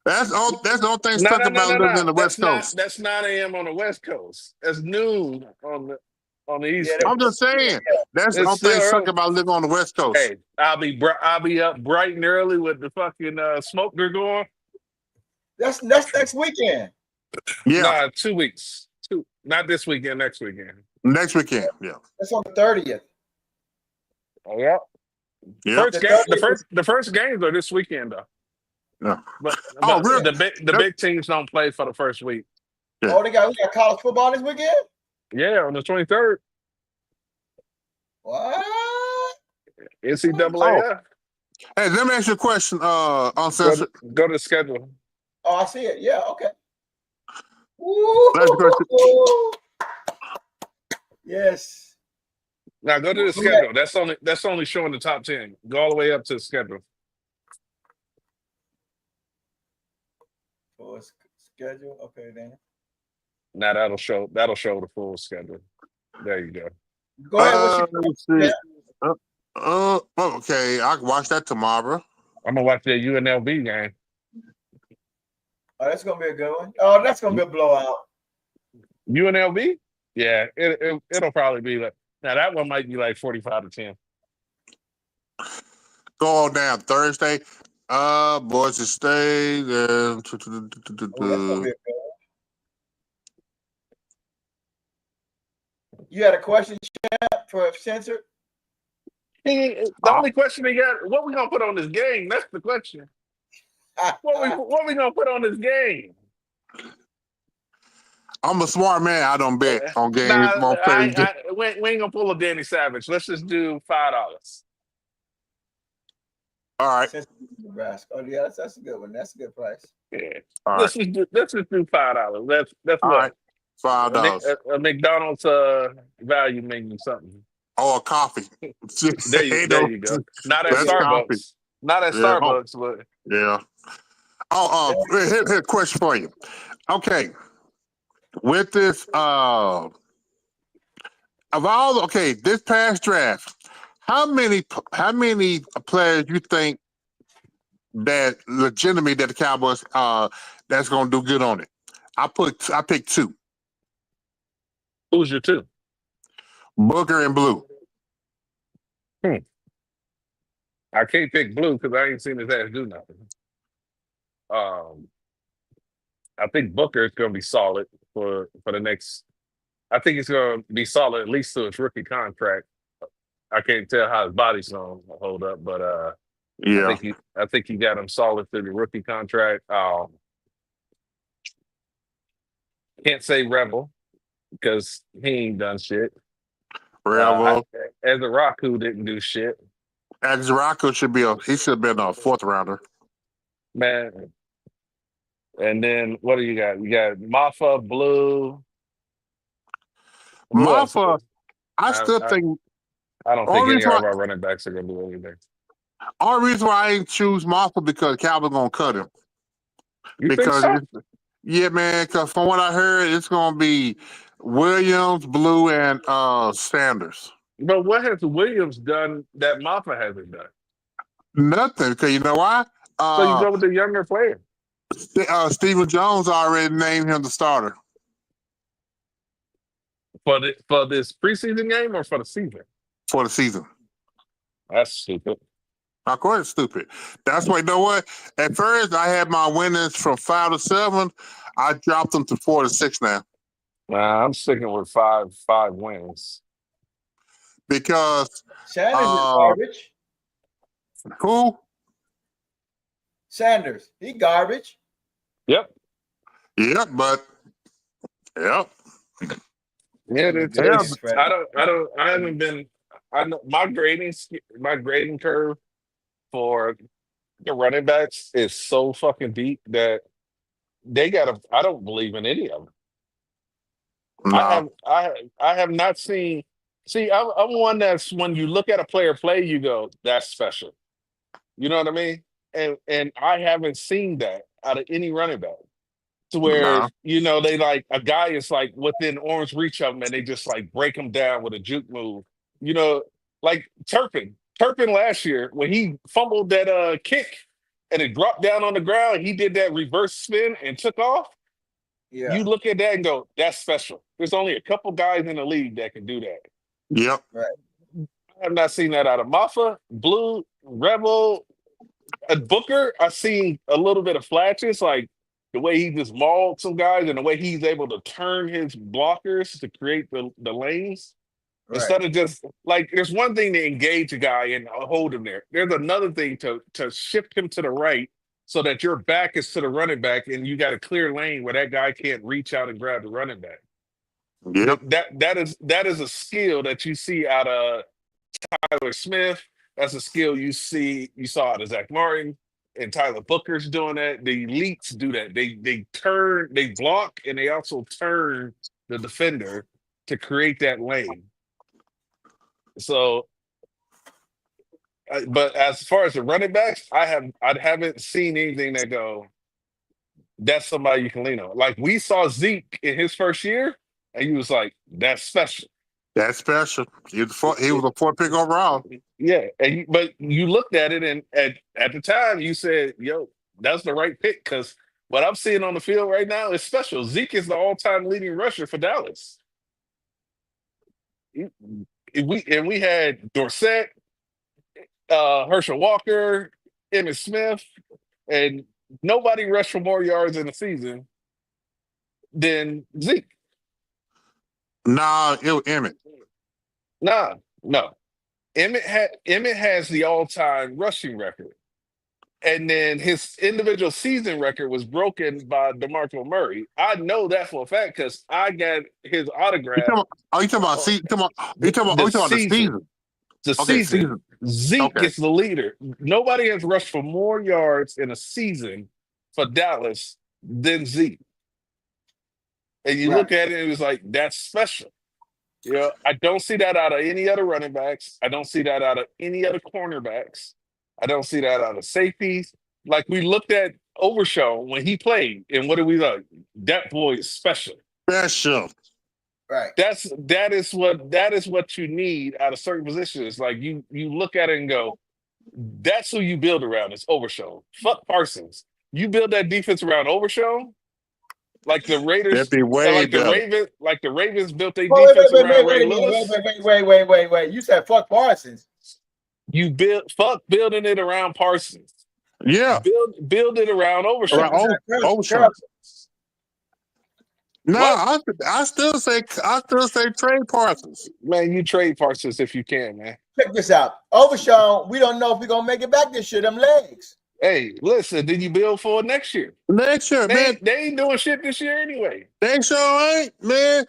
That's the only thing No, stuck no, no, about no, living no. in the West Coast. That's 9 a.m. on the West Coast. That's noon on the East Yeah, Coast. I'm just saying that's the It's only still thing stuck early. about living on the West Coast. Hey, I'll be up bright and early with the fucking smoker going. That's next weekend. Yeah, Nah, 2 weeks. Not this weekend. Next weekend. next weekend. Yeah, That's on the 30th. Oh, yeah. yeah. The first games are this weekend though. Yeah. But Really? the big teams don't play for the first week. Yeah. Oh, we got college football this weekend? Yeah, on the 23rd. What? NCAA. Hey, let me ask you a question. Uncensored. Go to the schedule. Oh, I see it. Yeah, okay. Woo! That's a question. Yes. Now go to the schedule. That's only showing the top 10. Go all the way up to the schedule. Oh, schedule. Okay, then. Now that'll show the full schedule. There you go. Go ahead. Let's see. Okay, I can watch that tomorrow. I'm gonna watch that UNLV game. Oh, that's gonna be a good one. Oh, that's gonna be a blowout. UNLV? Yeah, it'll probably be like now that one might be like 45-10. Go on down Thursday. Boise State. Oh, that's gonna be a good one. You had a question, Champ, for Censored? The only question they got, what we gonna put on this game? That's the question. What we gonna put on this game? I'm a smart man. I don't bet on games. We ain't gonna pull a Danny Savage. Let's just do $5. All right. Nebraska. Oh yeah, that's a good one. That's a good price. Yeah. All Let's just do $5. That's All right. $5. A McDonald's value menu something. Or coffee. There you go. Not at Starbucks. Coffee. Not at Starbucks, but yeah. Here's a question for you. Okay. With this this past draft, how many players you think that legitimately that the Cowboys that's gonna do good on it? I picked 2. who's your 2? Booker and Blue. I can't pick Blue because I ain't seen his ass do nothing. I think Booker is going to be solid for the next. I think he's going to be solid at least to his rookie contract. I can't tell how his body's going to hold up, but Yeah. I think he got him solid through the rookie contract. Can't say Rebel because he ain't done shit. Rebel. Ezraku didn't do shit. Ezraku should have been a 4th rounder. Man. And then what do you got? You got Maffa, Blue. Maffa, I I still think don't think any of our running backs are gonna do anything. Only reason why I ain't choose Maffa because Calvin's gonna cut him. You think so? Yeah, man, because from what I heard, it's gonna be Williams, Blue, and Sanders. But what has Williams done that Maffa hasn't done? Nothing, because you know why? So you go with the younger player. Stephen Jones already named him the starter. For this preseason game or for the season? For the season. That's stupid. Of course it's stupid. That's why, you know what? At first, I had my winnings from 5 to 7. I dropped them to 4 to 6 now. Nah, I'm sticking with five wins. Because Sanders is garbage. Who? Sanders. He garbage. Yep. Yep, but yep. Yeah, Yeah, I haven't been. I know my grading curve for the running backs is so fucking deep that they gotta. I don't believe in any of them. I No. have I have not seen. See, I'm one that's when you look at a player play, you go, that's special. You know what I mean? And I haven't seen that out of any running back. To where No. they like a guy is like within arm's reach of him, and they just like break him down with a juke move. You know, like Turpin. Turpin last year when he fumbled that kick and it dropped down on the ground, he did that reverse spin and took off. Yeah. You look at that and go, that's special. There's only a couple guys in the league that can do that. Yep. I have not seen that out of Maffa, Blue, Rebel, Booker. I've seen a little bit of flashes, like the way he just mauled some guys and the way he's able to turn his blockers to create the lanes. Right. Instead of just like, there's one thing to engage a guy and hold him there. There's another thing to shift him to the right so that your back is to the running back and you got a clear lane where that guy can't reach out and grab the running back. Yep. That is a skill that you see out of Tyler Smith. That's a skill you saw out of Zach Martin and Tyler Booker's doing that. The elites do that. They block, and they also turn the defender to create that lane. So, but as far as the running backs, I haven't seen anything that go, that's somebody you can lean on. Like we saw Zeke in his first year, and he was like, that's special. That's special. He was a 4th pick overall. Yeah, but you looked at it, and at the time you said, "Yo, that's the right pick." Because what I'm seeing on the field right now is special. Zeke is the all-time leading rusher for Dallas. We had Dorsett, Herschel Walker, Emmitt Smith, and nobody rushed for more yards in the season than Zeke. Nah, it was Emmett. No. Emmett has the all-time rushing record. And then his individual season record was broken by DeMarco Murray. I know that for a fact because I got his autograph. You talking about the season? The Okay, season. Zeke is the leader. Nobody has rushed for more yards in a season for Dallas than Zeke. And you look at it, it was like, that's special. I don't see that out of any other running backs. I don't see that out of any other cornerbacks. I don't see that out of safeties. Like we looked at Overshown when he played, and what did we look? That boy is special. Special. Right. That is what you need out of certain positions. Like you look at it and go, that's who you build around. It's Overshown. Fuck Parsons. You build that defense around Overshown. Like the Raiders, That'd be way better. The Ravens built their defense around Ray Lewis. Wait. You said fuck Parsons. You building it around Parsons. Yeah. Build it around Overshown. Overshown. No, I still say trade Parsons. Man, you trade Parsons if you can, man. Check this out. Overshown, we don't know if we're gonna make it back this year. Them legs. Hey, listen, did you build for it next year? Next year, man. They ain't doing shit this year anyway. They sure ain't, man.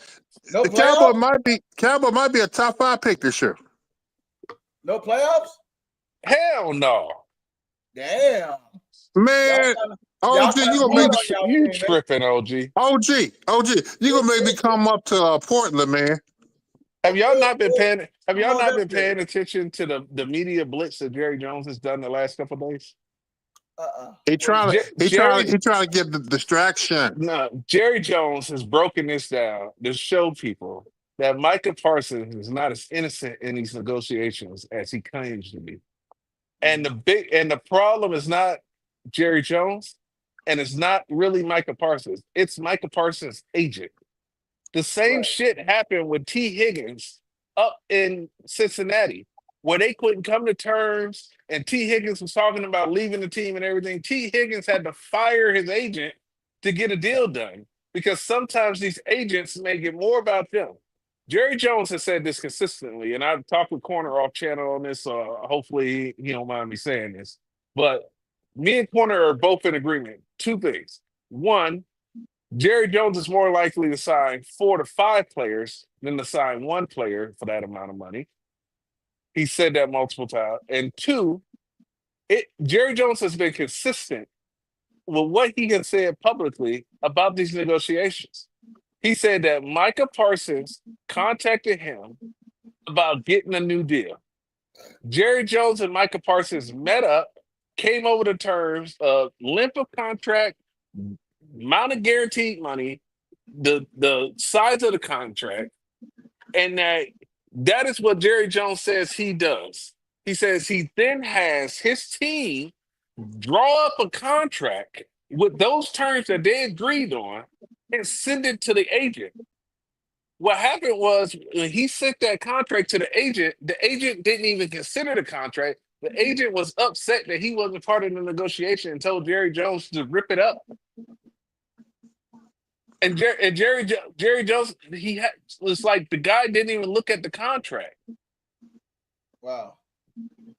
No the playoffs? Cowboy might be a top 5 pick this year. No playoffs? Hell no. Damn. Man, OG, you tripping, OG. OG, you gonna make me come up to Portland, man. Have y'all not been paying attention to the media blitz that Jerry Jones has done the last couple of days? He trying to get the distraction. No, Jerry Jones has broken this down to show people that Micah Parsons is not as innocent in these negotiations as he claims to be. And the problem is not Jerry Jones, and it's not really Micah Parsons. It's Micah Parsons' agent. The same shit happened with T. Higgins up in Cincinnati, where they couldn't come to terms, and T. Higgins was talking about leaving the team and everything. T. Higgins had to fire his agent to get a deal done because sometimes these agents make it more about them. Jerry Jones has said this consistently, and I've talked with Corner off channel on this, so hopefully he don't mind me saying this. But me and Corner are both in agreement. 2 things. One, Jerry Jones is more likely to sign 4 to 5 players than to sign 1 player for that amount of money. He said that multiple times. And 2, Jerry Jones has been consistent with what he has said publicly about these negotiations. He said that Micah Parsons contacted him about getting a new deal. Jerry Jones and Micah Parsons met up, came over to terms of length of contract, amount of guaranteed money, the size of the contract, and that is what Jerry Jones says he does. He says he then has his team draw up a contract with those terms that they agreed on and send it to the agent. What happened was when he sent that contract to the agent didn't even consider the contract. The agent was upset that he wasn't part of the negotiation and told Jerry Jones to rip it up. And Jerry Jones, was like the guy didn't even look at the contract. Wow.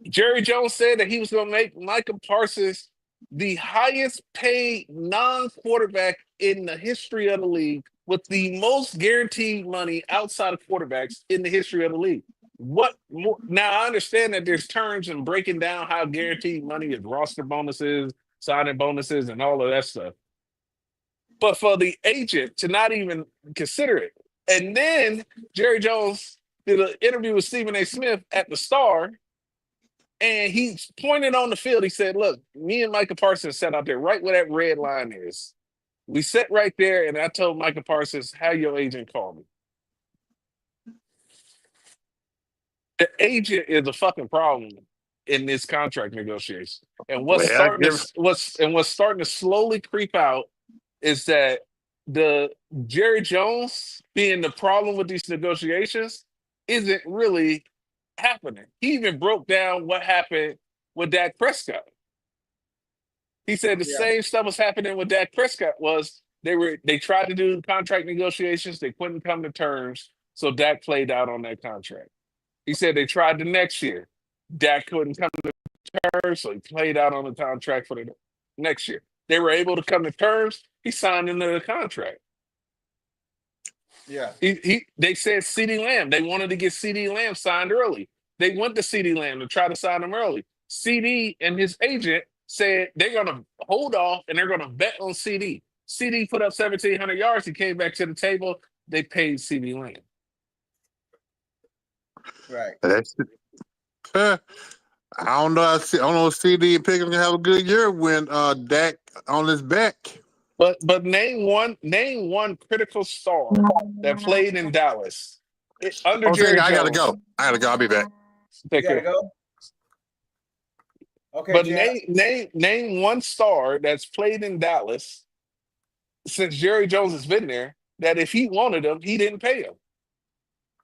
Jerry Jones said that he was going to make Micah Parsons the highest paid non-quarterback in the history of the league, with the most guaranteed money outside of quarterbacks in the history of the league. What more? Now I understand that there's terms and breaking down how guaranteed money is, roster bonuses, signing bonuses, and all of that stuff. But for the agent to not even consider it, and then Jerry Jones did an interview with Stephen A. Smith at the Star, and he pointed on the field. He said, "Look, me and Micah Parsons sat out there right where that red line is. We sat right there, and I told Micah Parsons, how your agent called me." The agent is a fucking problem in this contract negotiation. And what's starting to slowly creep out is that the Jerry Jones being the problem with these negotiations isn't really happening. He even broke down what happened with Dak Prescott. He said the same stuff was happening with Dak Prescott. Was they tried to do contract negotiations, they couldn't come to terms, so Dak played out on that contract. He said they tried the next year, Dak couldn't come to terms, so he played out on the contract for the next year. They were able to come to terms. He signed into the contract. Yeah. They said CeeDee Lamb. They wanted to get CeeDee Lamb signed early. They went to CeeDee Lamb to try to sign him early. CD and his agent said they're going to hold off and they're going to bet on CD. CD put up 1,700 yards. He came back to the table. They paid CeeDee Lamb. Right. That's I don't know. I don't know if CD and Pickens gonna have a good year when Dak on his back. But name one critical star that played in Dallas under Jerry I gotta Jones. go. I'll be back. You gotta go. Okay. But Jack. name one star that's played in Dallas since Jerry Jones has been there that if he wanted him, he didn't pay him.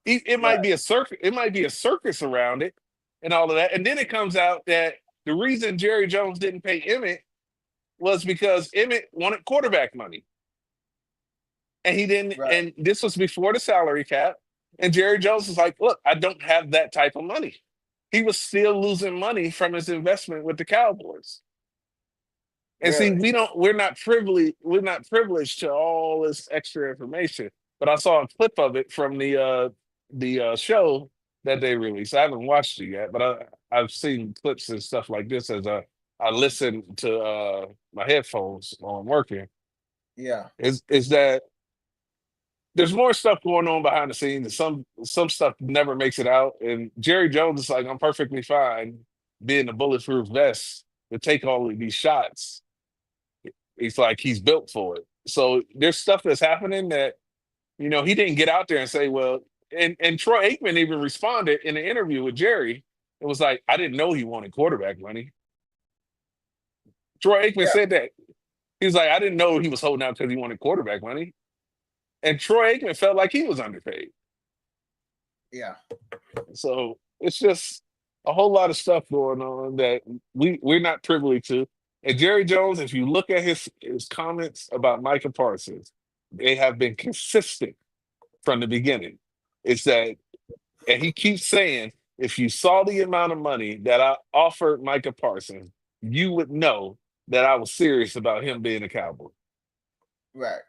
It might be a circus. It might be a circus around it and all of that. And then it comes out that the reason Jerry Jones didn't pay Emmett was because Emmett wanted quarterback money. And he didn't, and this was before the salary cap. And Jerry Jones was like, look, I don't have that type of money. He was still losing money from his investment with the Cowboys. And see, we're not privileged to all this extra information. But I saw a clip of it from the show that they released. I haven't watched it yet, but I've seen clips and stuff like this as I listen to my headphones while I'm working. Yeah. Is that there's more stuff going on behind the scenes, and some stuff never makes it out. And Jerry Jones is like, I'm perfectly fine being a bulletproof vest to take all of these shots. He's like, he's built for it. So there's stuff that's happening that, he didn't get out there and say, well, and Troy Aikman even responded in an interview with Jerry. It was like, I didn't know he wanted quarterback money. Troy Aikman said that. He was like, I didn't know he was holding out because he wanted quarterback money. And Troy Aikman felt like he was underpaid. Yeah. So it's just a whole lot of stuff going on that we're not privileged to. And Jerry Jones, if you look at his comments about Micah Parsons, they have been consistent from the beginning. It's that, and he keeps saying, if you saw the amount of money that I offered Micah Parsons, you would know that I was serious about him being a Cowboy. Right.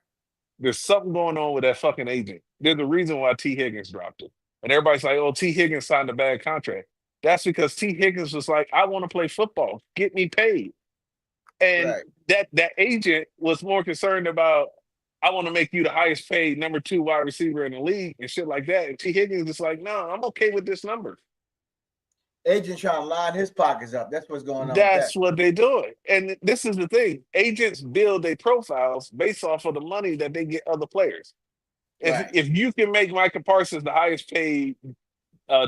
There's something going on with that fucking agent. There's a reason why T. Higgins dropped it. And everybody's like, oh, T. Higgins signed a bad contract. That's because T. Higgins was like, I want to play football. Get me paid. And that agent was more concerned about, I want to make you the highest paid number 2 wide receiver in the league and shit like that. And T. Higgins is like, no, I'm okay with this number. Agent trying to line his pockets up. That's what's going on with that. That's what they doing. And this is the thing. Agents build their profiles based off of the money that they get other players. Right. If you can make Micah Parsons the highest paid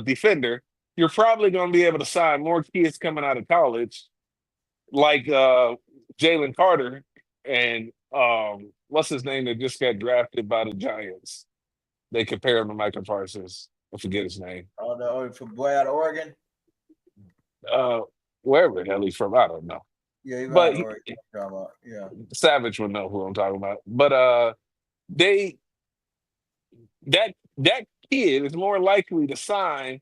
defender, you're probably going to be able to sign more kids coming out of college, like Jalen Carter and what's his name that just got drafted by the Giants. They compare him to Micah Parsons. I forget his name. Oh, for boy out of Oregon. Wherever the hell he's from, I don't know. Yeah, he's But out of Oregon. Yeah. Savage would know who I'm talking about. But that kid is more likely to sign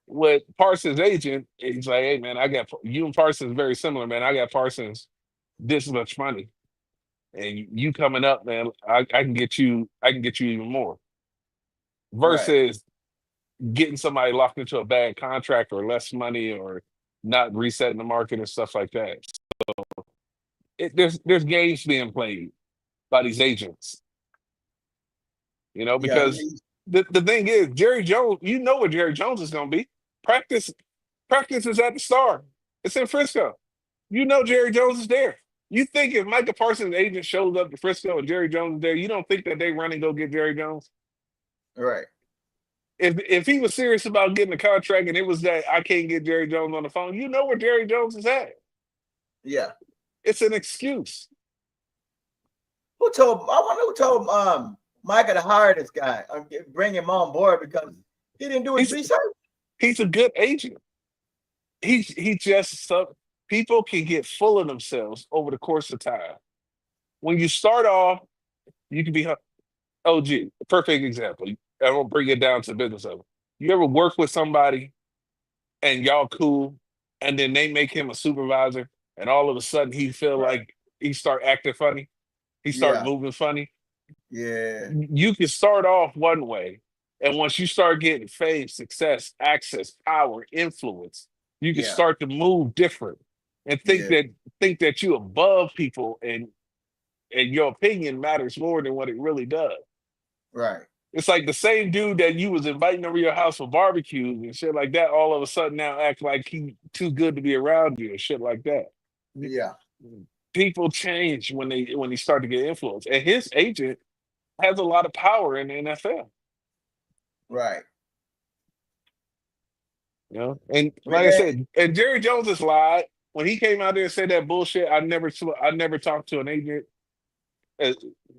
with Parsons' agent. He's like, hey man, I got you and Parsons very similar, man. I got Parsons this much money, and you coming up, man. I can get you even more. Versus getting somebody locked into a bad contract or less money or not resetting the market and stuff like that. So there's games being played by these agents. You know, because the thing is, Jerry Jones, you know what Jerry Jones is going to be. Practice is at the Star. It's in Frisco. You know Jerry Jones is there. You think if Micah Parsons' agent shows up to Frisco and Jerry Jones is there, you don't think that they run and go get Jerry Jones? Right. If he was serious about getting a contract and it was that I can't get Jerry Jones on the phone, you know where Jerry Jones is at. Yeah. It's an excuse. I wonder who told Micah to hire this guy or bring him on board because he didn't do his research. He's a good agent. He just people can get full of themselves over the course of time. When you start off, you can be OG, perfect example. I won't bring it down to business level. You ever work with somebody and y'all cool, and then they make him a supervisor, and all of a sudden he feel like he start acting funny, he start moving funny. Yeah. You can start off one way, and once you start getting fame, success, access, power, influence, you can start to move different and think that you above people and your opinion matters more than what it really does. Right. It's like the same dude that you was inviting over your house for barbecues and shit like that, all of a sudden now act like he too good to be around you and shit like that. Yeah. People change when they start to get influence. And his agent has a lot of power in the NFL. Right. You know, and like I said, and Jerry Jones has lied. When he came out there and said that bullshit, I never talked to an agent.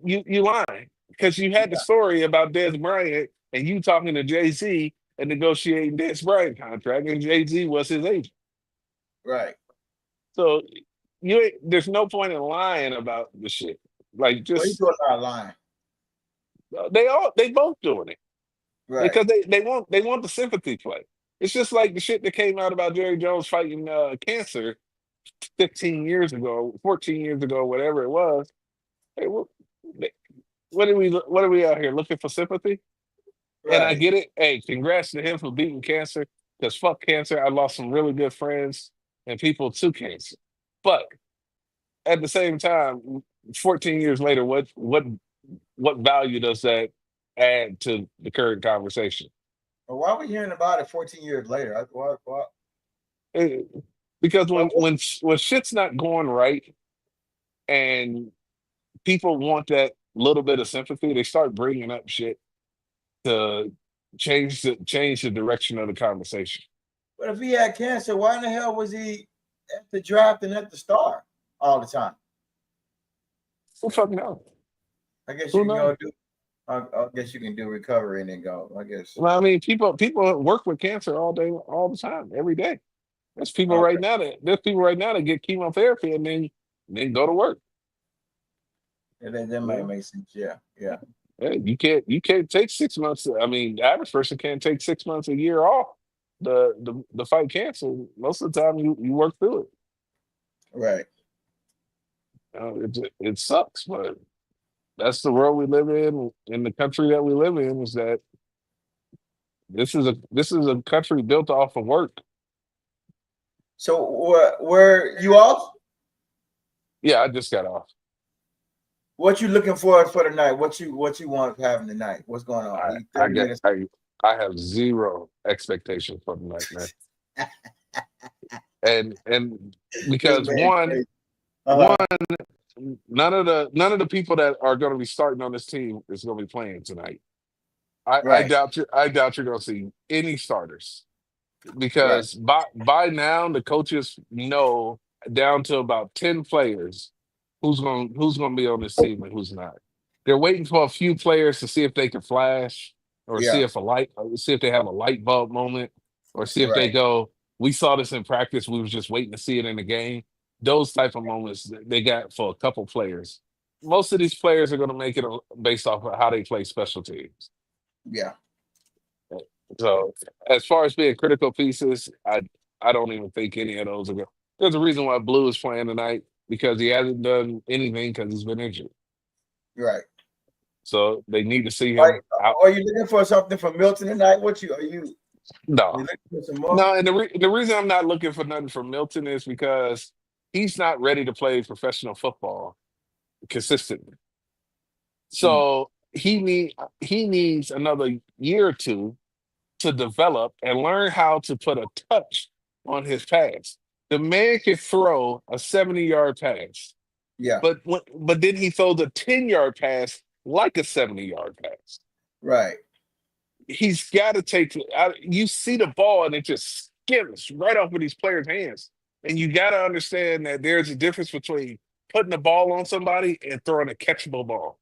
You lying. Because you had the story about Dez Bryant and you talking to Jay-Z and negotiating Dez Bryant contract, and Jay-Z was his agent. Right. So there's no point in lying about the shit. Like just he's doing a lot of lying. They both doing it. Right. Because they want the sympathy play. It's just like the shit that came out about Jerry Jones fighting cancer 15 years ago, 14 years ago, whatever it was. Hey, what are we out here looking for sympathy? Right. And I get it. Hey, congrats to him for beating cancer. Because fuck cancer. I lost some really good friends and people to cancer. But at the same time, 14 years later, what value does that add to the current conversation? Well, why are we hearing about it 14 years later? Why? Because when shit's not going right, and people want that little bit of sympathy, they start bringing up shit to change the direction of the conversation. But if he had cancer, why in the hell was he at the draft and at the Star all the time? Who fucking knows? I guess you can go do. I guess you can do recovery and then go. I guess. Well, I mean, people work with cancer all day, all the time, every day. There's people right now that get chemotherapy and then go to work. Yeah, that might make sense. Yeah. Yeah, you can't take 6 months. I mean, the average person can't take 6 months, a year off the fight cancer. Most of the time, you work through it. Right. It sucks, but that's the world we live in the country that we live in. Is that this is a country built off of work. So were you off? Yeah, I just got off. What you looking for tonight? What you want having tonight? What's going on? I You I 30 get minutes. I have zero expectation for the night, man. And This because man one crazy. Uh-huh. none of the people that are going to be starting on this team is going to be playing tonight. I Right, doubt you're going to see any starters right, because by now the coaches know down to about 10 players who's going to be on this team and who's not. They're waiting for a few players to see if they can flash or yeah, see if they have a light bulb moment or see if they right, go, we saw this in practice, we was just waiting to see it in the game. Those type of moments they got for a couple players. Most of these players are going to make it based off of how they play special teams. yeah. So as far as being critical pieces, I don't even think any of those are good. There's a reason why Blue is playing tonight because he hasn't done anything because he's been injured. Right. So they need to see Are, him out. are you looking for something from Milton tonight? What you are you? No, You looking for some more? no, and the reason I'm not looking for nothing from Milton is because he's not ready to play professional football consistently. Mm, So he needs another year or two to develop and learn how to put a touch on his pass. The man can throw a 70-yard pass, yeah. but then he throws a 10-yard pass like a 70-yard pass. Right. He's got to take you see the ball and it just skims right off of these players' hands. And you got to understand that there's a difference between putting the ball on somebody and throwing a catchable ball.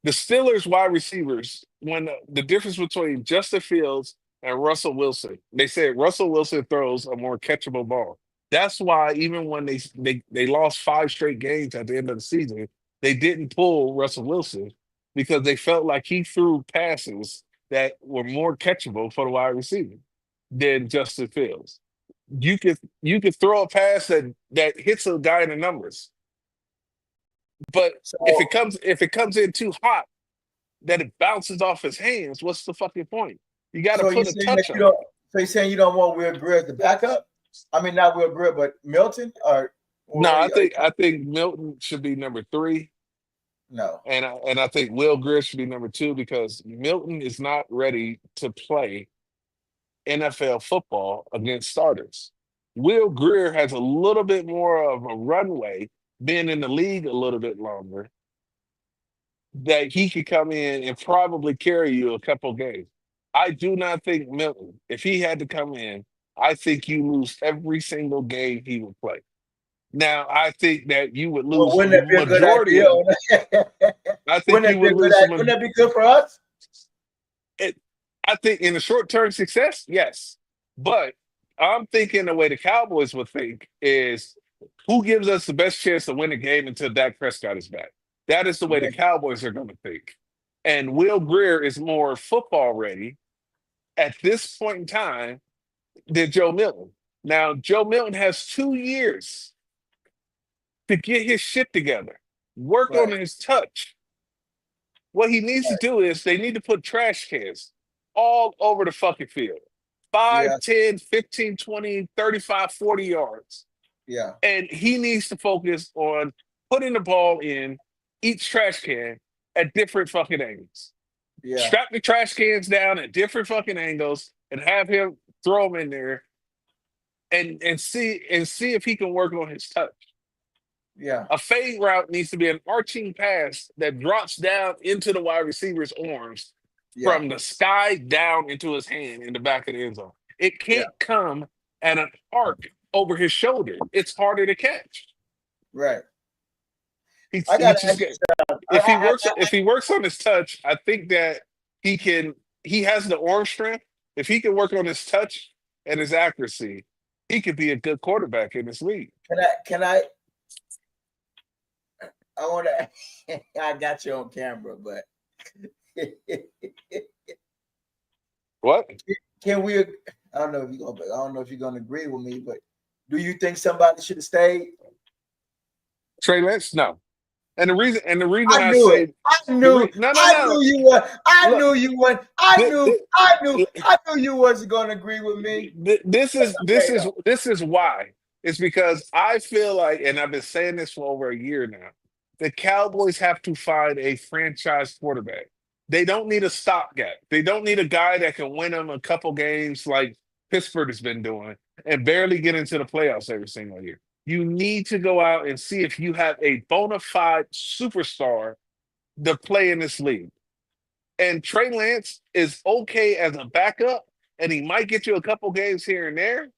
The Steelers wide receivers, when the difference between Justin Fields and Russell Wilson, they said Russell Wilson throws a more catchable ball. That's why even when they lost 5 straight games at the end of the season, they didn't pull Russell Wilson because they felt like he threw passes that were more catchable for the wide receiver than Justin Fields. You could throw a pass that hits a guy in the numbers, but So if it comes in too hot that it bounces off his hands, what's the fucking point? You got to so you put a saying that touch you on it. don't? So you saying you don't want Will Greer as the backup? I mean, not Will Greer, but Milton or No, what are you, I think Milton should be number 3, no. and I think Will Greer should be number 2 because Milton is not ready to play NFL football against starters. Will Greer has a little bit more of a runway, being in the league a little bit longer, that he could come in and probably carry you a couple games. I do not think Milton, if he had to come in, I think you lose every single game he would play. Now, I think that you would Well, lose a wouldn't that be a good majority idea? of I think Wouldn't you that be would a good lose idea? Wouldn't that be good for us? it. I think in the short term success, yes. But I'm thinking the way the Cowboys would think is who gives us the best chance to win a game until Dak Prescott is back? That is the way the Okay. Cowboys are going to think. And Will Greer is more football ready at this point in time than Joe Milton. Now, Joe Milton has 2 years to get his shit together, work on Right. his touch. What he needs to do is they need to put trash cans all over the fucking field. 5, Yeah. 10, 15, 20, 35, 40 yards. Yeah. And he needs to focus on putting the ball in each trash can at different fucking angles. Yeah. Strap the trash cans down at different fucking angles and have him throw them in there and see if he can work on his touch. Yeah. A fade route needs to be an arching pass that drops down into the wide receiver's arms Yeah. from the sky down into his hand in the back of the end zone. It Yeah. can't come at an arc over his shoulder. It's harder to catch. Right. He's, I he got to just ask you get, something. if he works on his touch, I think that he has the arm strength. If he can work on his touch and his accuracy, he could be a good quarterback in this league. I want to. I got you on camera, but What? can we? I don't know if you're gonna agree with me, but do you think somebody should have stayed? Trey Lance? No. And the reason I I knew say it. I knew. no. I knew you were. I Look, knew you were. I knew you wasn't gonna agree with me. This is Okay, this is why. It's because I feel like, and I've been saying this for over a year now. The Cowboys have to find a franchise quarterback. They don't need a stopgap. They don't need a guy that can win them a couple games like Pittsburgh has been doing and barely get into the playoffs every single year. You need to go out and see if you have a bona fide superstar to play in this league. And Trey Lance is okay as a backup, and he might get you a couple games here and there.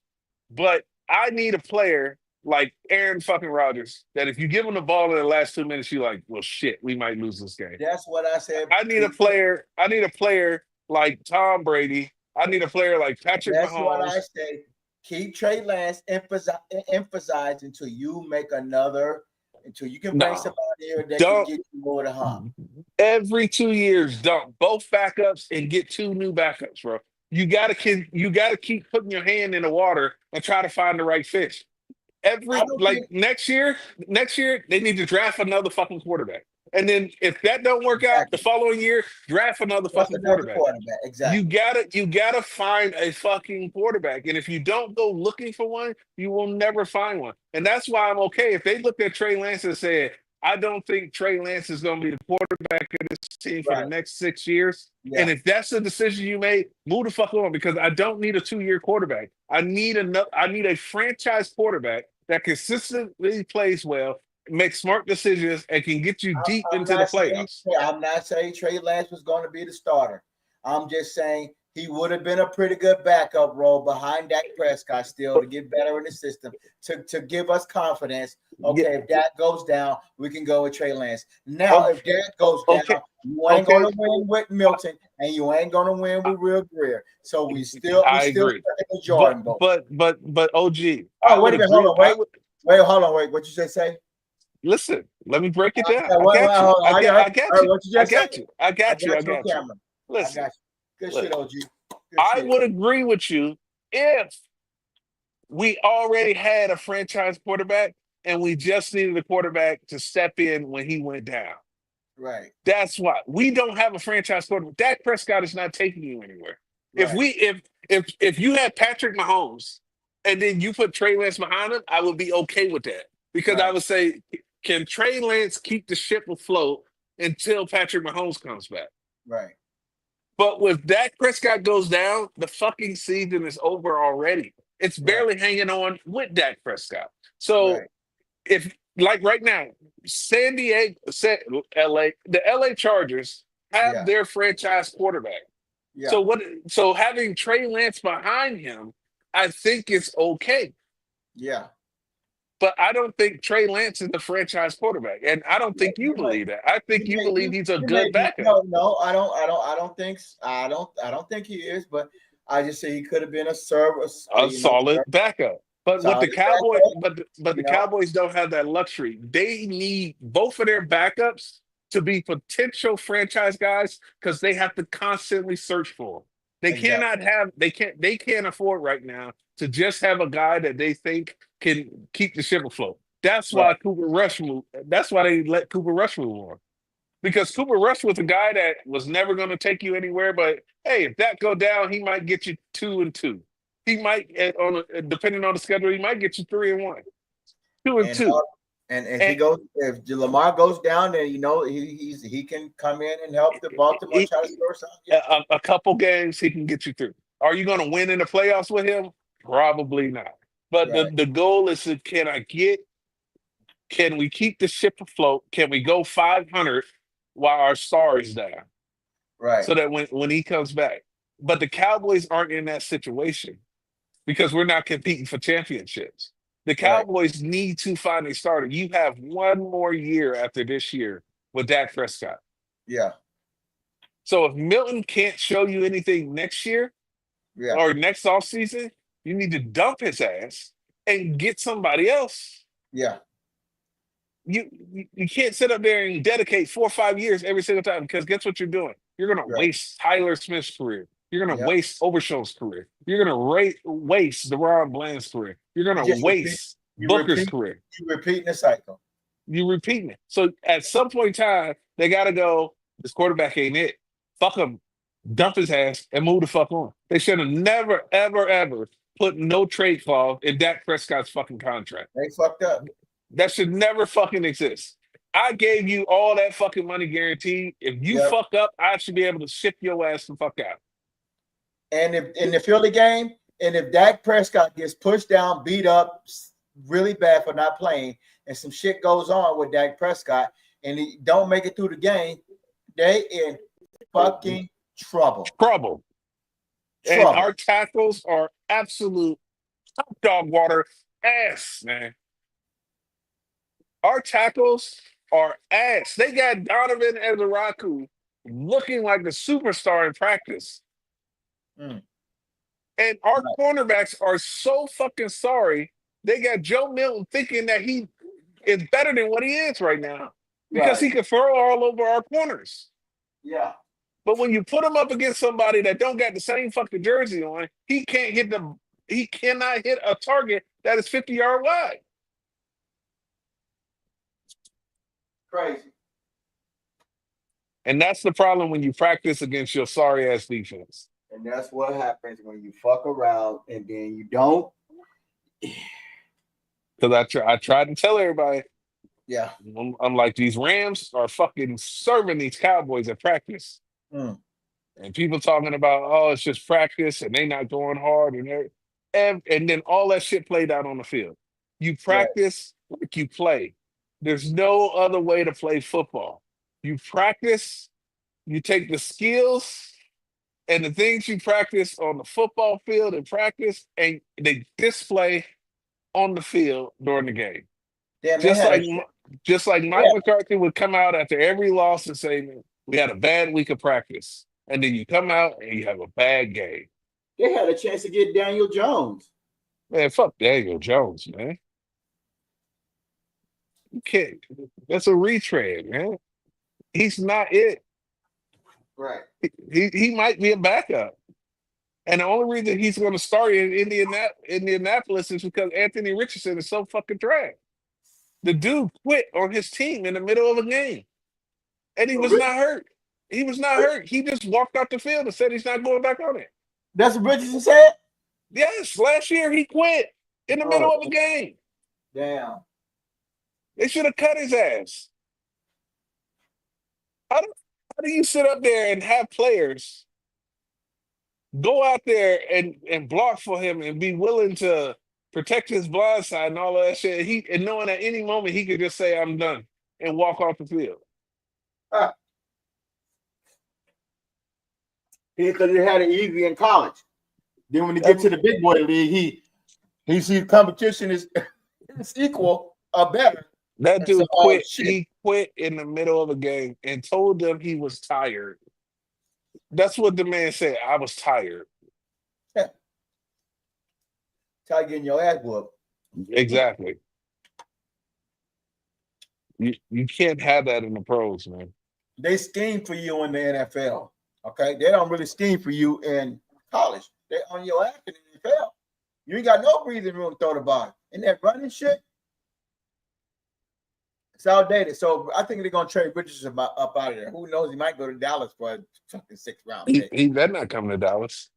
But I need a player like Aaron fucking Rodgers that if you give him the ball in the last 2 minutes, you're like, well, shit, we might lose this game. That's what I said. I need a player. I need a player like Tom Brady. I need a player like Patrick That's Mahomes. what I say. Keep Trey Lance emphasized until you make another, until you can bring No. somebody here that Don't- can get you over the hump. Every 2 years, dump both backups and get 2 new backups, bro. You gotta keep putting your hand in the water and try to find the right fish. Next year, they need to draft another fucking quarterback. And then if that don't work out, the following year, draft another fucking quarterback. Exactly. You gotta find a fucking quarterback. And if you don't go looking for one, you will never find one. And that's why I'm okay. If they looked at Trey Lance and said, I don't think Trey Lance is gonna be the quarterback of this team for the next 6 years. Yeah. And if that's the decision you made, move the fuck on because I don't need a 2-year quarterback. I need a franchise quarterback that consistently plays well, makes smart decisions, and can get you deep into the playoffs. I'm not saying Trey Lance was going to be the starter. I'm just saying he would have been a pretty good backup role behind Dak Prescott still to get better in the system, to give us confidence. Okay, if Dak goes down, we can go with Trey Lance. Now, if Dak goes down, you ain't going to win with Milton, and you ain't going to win with Will Greer. So we still agree. the Jordan boat. But OG. Oh, wait a minute. Hold on. Wait. What you say? Listen, let me break it down. I got you. I got you. Listen, good shit, OG. I would agree with you if we already had a franchise quarterback and we just needed a quarterback to step in when he went down. Right. That's why we don't have a franchise quarterback. Dak Prescott is not taking you anywhere. Right. If you had Patrick Mahomes and then you put Trey Lance behind him, I would be okay with that because I would say, can Trey Lance keep the ship afloat until Patrick Mahomes comes back? Right. But with Dak Prescott goes down, the fucking season is over already. It's barely hanging on with Dak Prescott. So if like right now, the LA Chargers have their franchise quarterback. Yeah. So having Trey Lance behind him, I think it's okay. Yeah. But I don't think Trey Lance is the franchise quarterback, and I don't think you believe that. I think you believe he's a good backup. No, I don't think he is. But I just say he could have been a solid backup. But with the Cowboys, but the Cowboys don't have that luxury. They need both of their backups to be potential franchise guys because they have to constantly search for them. They can't afford right now to just have a guy that they think can keep the ship afloat. That's why Cooper Rush moved. That's why they let Cooper Rush move on. Because Cooper Rush was a guy that was never going to take you anywhere. But hey, if that go down, he might get you 2-2. He might, depending on the schedule, he might get you 3-1, 2-2. And if Lamar goes down, then he can come in and help the Baltimore try to score something. A couple games he can get you through. Are you going to win in the playoffs with him? Probably not. But the goal is can we keep the ship afloat? Can we go 500 while our star is down? Right. So that when he comes back. But the Cowboys aren't in that situation because we're not competing for championships. The Cowboys need to find a starter. You have one more year after this year with Dak Prescott. Yeah. So if Milton can't show you anything next year or next offseason, you need to dump his ass and get somebody else. Yeah. You can't sit up there and dedicate 4 or 5 years every single time because guess what you're doing? You're going to waste Tyler Smith's career. You're going to waste Overshaw's career. You're going to waste DeRon Bland's career. You're going to waste Booker's career. You're repeating the cycle. You're repeating it. So at some point in time, they got to go, this quarterback ain't it. Fuck him. Dump his ass and move the fuck on. They should have never, ever, ever put no trade clause in Dak Prescott's fucking contract. They fucked up. That should never fucking exist. I gave you all that fucking money guaranteed. If you Yep. fuck up, I should be able to ship your ass the fuck out. And if in the Philly game, and if Dak Prescott gets pushed down, beat up really bad for not playing, and some shit goes on with Dak Prescott, and he don't make it through the game, they in fucking trouble. Trouble. And Trouble. our tackles are absolute top dog water ass, man. Our tackles are ass. They got Donovan Ezeraku looking like a superstar in practice. Mm. And our cornerbacks are so fucking sorry. They got Joe Milton thinking that he is better than what he is right now because Right. he can throw all over our corners. Yeah. But when you put him up against somebody that don't got the same fucking jersey on, he cannot hit a target that is 50-yard wide. Crazy. And that's the problem when you practice against your sorry ass defense. And that's what happens when you fuck around and then you don't. Because I tried to tell everybody, Yeah. I'm like, these Rams are fucking serving these Cowboys at practice. Mm. And people talking about, oh, it's just practice and they not going hard and then all that shit played out on the field. You practice like you play. There's no other way to play football. You practice, you take the skills and the things you practice on the football field and practice, and they display on the field during the game. Damn, Just like Mike McCarthy would come out after every loss and say, we had a bad week of practice. And then you come out and you have a bad game. they had a chance to get Daniel Jones. Man, fuck Daniel Jones, man. You can't. That's a retread, man. He's not it. Right. He might be a backup. And the only reason he's going to start in Indianapolis is because Anthony Richardson is so fucking trash. The dude quit on his team in the middle of a game. And he was not hurt. He was not hurt. He just walked off the field and said he's not going back on it. That's what Richardson said? Yes, last year he quit in the middle of a game. Damn. They should have cut his ass. How do you sit up there and have players go out there and block for him and be willing to protect his blind side and all of that shit, and knowing at any moment he could just say, I'm done, and walk off the field? Because he had it easy in college. Then when he gets to the big boy league, he sees competition is equal or better. That dude So, quit. shit. He quit in the middle of a game and told them he was tired. That's what the man said. I was tired. Try getting your ass whooped. Exactly. You can't have that in the pros, man. They scheme for you in the NFL. Okay, they don't really scheme for you in college. They on your ass in the NFL. You ain't got no breathing room to throw the ball. And that running shit, it's outdated. So I think they're gonna trade Richardson up out of there. Who knows? He might go to Dallas for a fucking 6th round pick. He better not come to Dallas.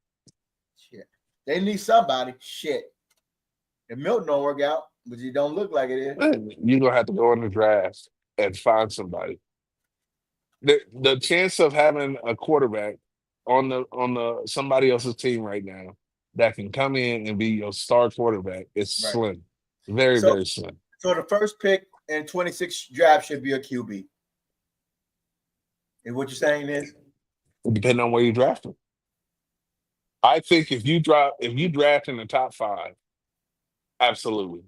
Shit, they need somebody. Shit, if Milton don't work out, but he don't look like it is. Man, you're gonna have to go in the draft and find somebody. The chance of having a quarterback on the somebody else's team right now that can come in and be your star quarterback is slim. Very, very slim. So the first pick in 26 draft should be a QB. Is what you're saying is? Depending on where you draft him. I think if you draft in the top 5, absolutely.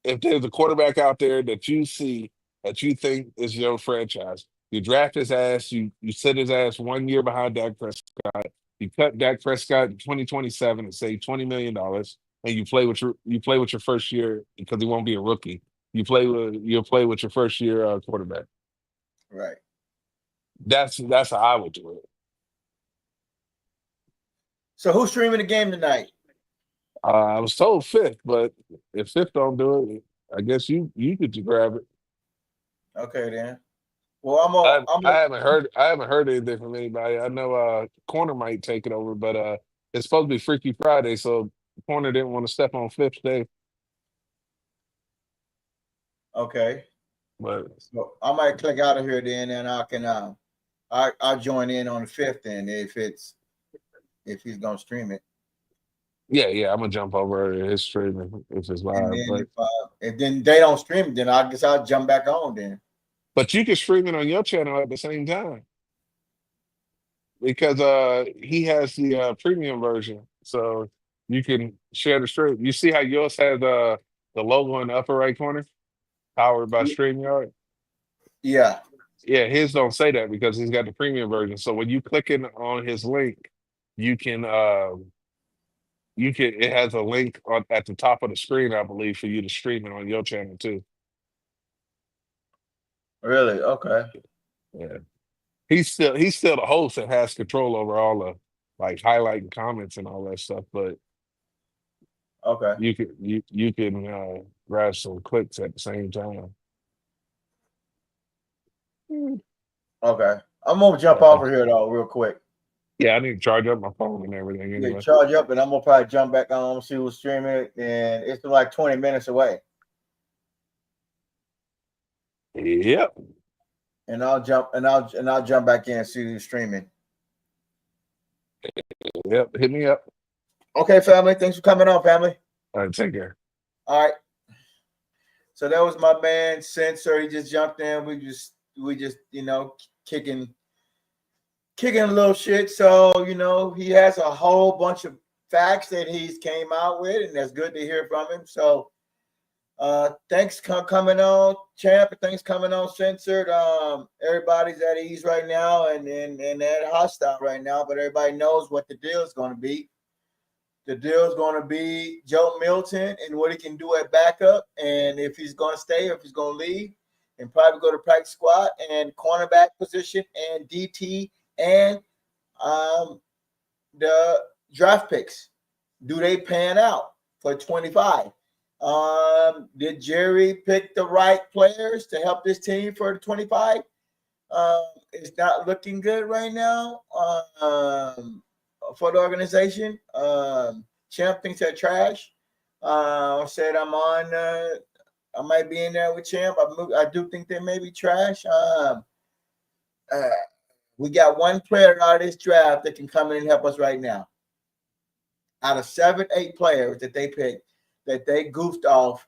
If there's a quarterback out there that you see that you think is your franchise, you draft his ass, you sit his ass 1 year behind Dak Prescott, you cut Dak Prescott in 2027 and save $20 million, and you play with your first year because he won't be a rookie. You'll play with your first year quarterback. Right. That's how I would do it. So who's streaming the game tonight? I was told 5th, but if 5th don't do it, I guess you could grab it. Okay, then. Well, I haven't heard anything from anybody. I know Corner might take it over, but it's supposed to be Freaky Friday, so Corner didn't want to step on 5th day. Okay. But So I might click out of here then, and I can I'll join in on the 5th then if he's gonna stream it. yeah, I'm gonna jump over his stream if it's And live. then if then they don't stream it, then I guess I'll jump back on then. But you can stream it on your channel at the same time because he has the premium version, so you can share the stream. You see how yours has the logo in the upper right corner, powered by StreamYard. Yeah. Yeah, his don't say that because he's got the premium version. So when you click in on his link, you can it has a link at the top of the screen, I believe, for you to stream it on your channel too. Really? Okay. Yeah. He's still the host and has control over all the like highlighting comments and all that stuff, but Okay. you can grab some clicks at the same time. Okay. I'm gonna jump over here though, real quick. Yeah, I need to charge up my phone and everything Yeah, anyway. charge up, and I'm gonna probably jump back on, see who's streaming it, and it's like 20 minutes away. Yep. And I'll jump back in and see who's streaming. Yep. Hit me up. Okay, family. Thanks for coming on, family. All right, take care. All right. So that was my man Censor. He just jumped in. We just kicking a little shit. So he has a whole bunch of facts that he's came out with, and that's good to hear from him. So thanks coming on, Champ, and thanks coming on, Censored. Everybody's at ease right now and at hostile right now, but everybody knows what the deal is going to be. The deal is going to be Joe Milton and what he can do at backup, and if he's going to stay or if he's going to leave, and probably go to practice squad and cornerback position and DT and the draft picks. Do they pan out for 25? Did Jerry pick the right players to help this team for the 25? It's not looking good right now for the organization. Champ thinks they're trash. Said I might be in there with Champ. I do think they may be trash. We got one player out of this draft that can come in and help us right now. Out of 7, 8 players that they picked, that they goofed off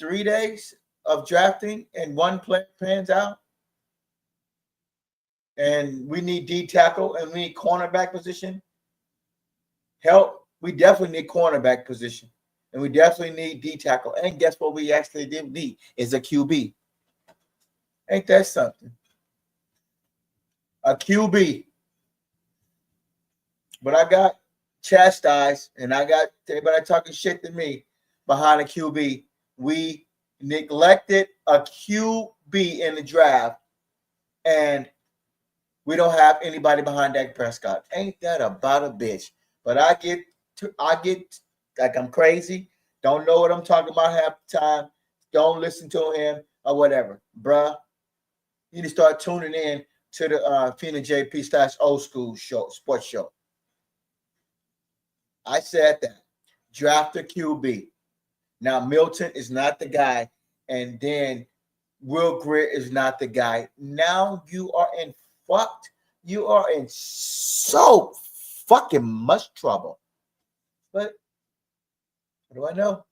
3 days of drafting, and one player pans out. And we need D tackle and we need cornerback position help. We definitely need cornerback position, and we definitely need D tackle. And guess what? We actually did need is a QB. Ain't that something? A QB. But I got chastised, and I got everybody talking shit to me behind a QB. We neglected a QB in the draft, and we don't have anybody behind Dak Prescott. Ain't that about a bitch? But I get like I'm crazy. Don't know what I'm talking about half the time. Don't listen to him or whatever. Bruh, you need to start tuning in to the Fina JP / old school show, sports show. I said that. Draft a QB. Now, Milton is not the guy, and then Will Greer is not the guy. Now you are in so fucking much trouble. But what do I know?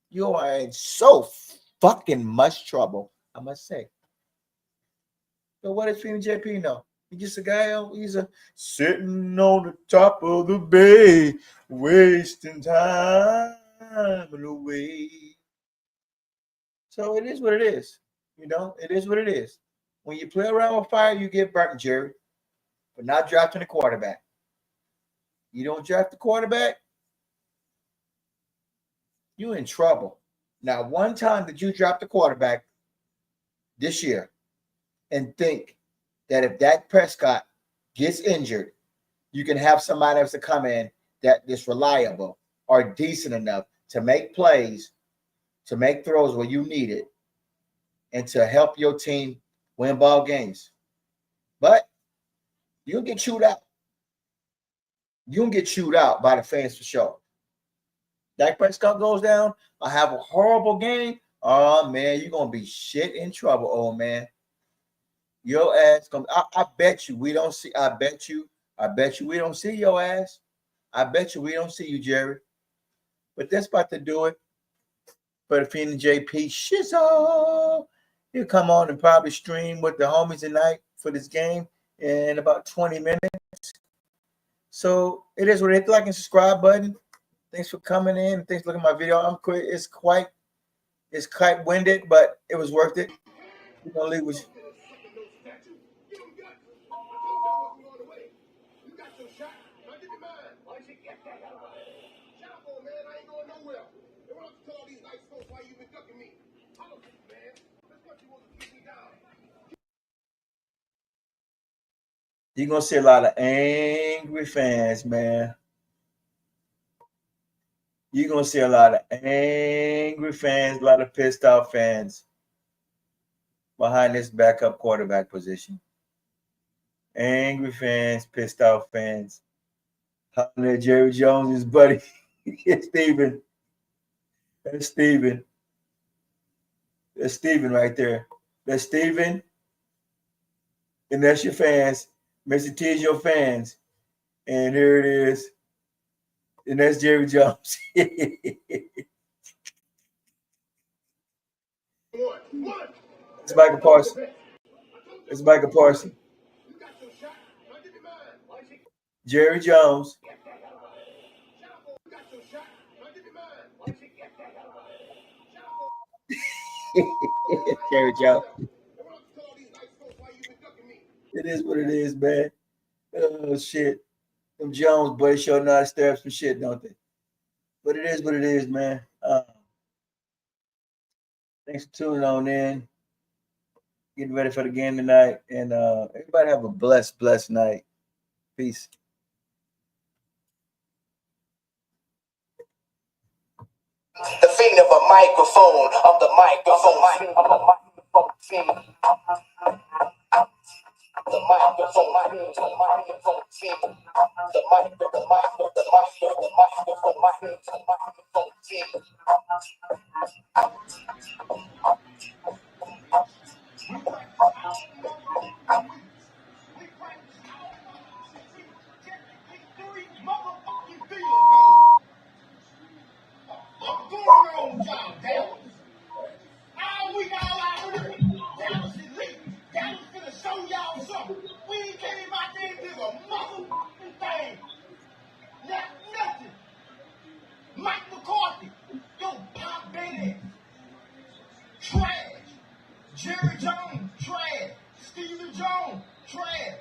You are in so fucking much trouble, I must say. So what does Fina JP know? He's just a guy, he's sitting on the top of the bay, wasting time away. So it is what it is. It is what it is. When you play around with fire, you get burnt, Jerry. But not drafting a quarterback. You don't draft the quarterback, you're in trouble. Now, one time that you draft the quarterback this year and think that if Dak Prescott gets injured, you can have somebody else to come in that is reliable or decent enough to make plays, to make throws where you need it, and to help your team win ball games. But you'll get chewed out. You'll get chewed out by the fans for sure. Dak Prescott goes down, I have a horrible game. Oh man, you're gonna be shit in trouble, old man. Your ass come. I bet you we don't see. I bet you we don't see your ass. I bet you we don't see you, Jerry. But that's about to do it for the Fiend and JP Shizzle. He'll come on and probably stream with the homies tonight for this game in about 20 minutes. So it is what it is. Like and subscribe button. Thanks for coming in. Thanks for looking at my video. It's quite winded, but it was worth it. We're gonna leave with you're gonna see a lot of angry fans, man. You're gonna see a lot of angry fans, a lot of pissed off fans behind this backup quarterback position. Angry fans, pissed off fans. Hollering at Jerry Jones, his buddy. It's Steven. That's Steven. That's Steven right there. That's Steven. And that's your fans. Mr. T is your fans. And here it is. And that's Jerry Jones. It's Michael Parsons. It's Michael Parsons. Jerry Jones. Jerry Jones. It is what it is, man. Oh shit. Them Jones boys sure know how to stir up some shit, don't they? But it is what it is, man. Thanks for tuning on in. Getting ready for the game tonight. And everybody have a blessed night. Peace. The fiend of a microphone, of the microphone, of the microphone, fiend. The microphone, the microphone, fiend. The microphone, fiend. What's going on, y'all, Dallas? All week, all out here, Dallas is lit. Dallas finna show y'all something. We ain't came out there and did a motherfucking thing. Nothing. Mike McCarthy, yo, pop baby, trash. Jerry Jones, trash. Stephen Jones, trash.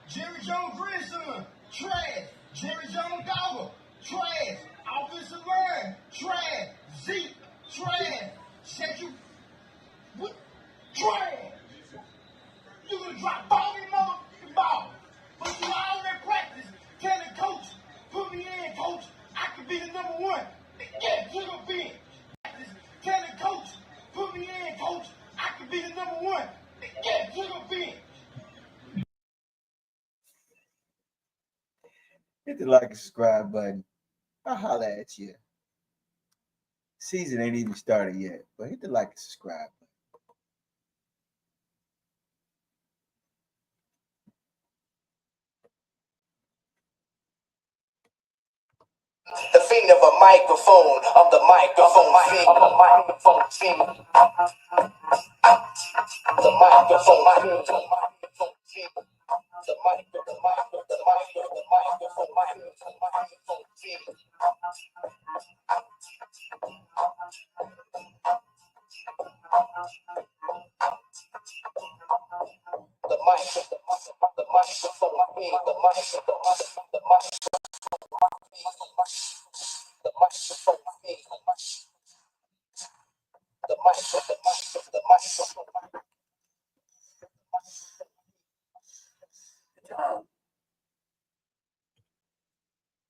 Jerry Jones' grandson, trash. Jerry Jones' daughter, trash. Offensive line, trash. Zeke, trash. Said you, what? Trash. You gonna drop 40 motherfucking balls. But you all in practice telling coach, put me in, coach. I could be the number one. Get to the bench. Telling coach, put me in, coach. I could be the number one. Get to the bench. Hit the like and subscribe button. I'll holler at you. Season ain't even started yet, but hit the like and subscribe button. The fiend of a microphone, of the microphone, of the microphone, fiend. The microphone, fiend. The microphone, fiend. The microphone, fiend. The microphone, fiend. The microphone.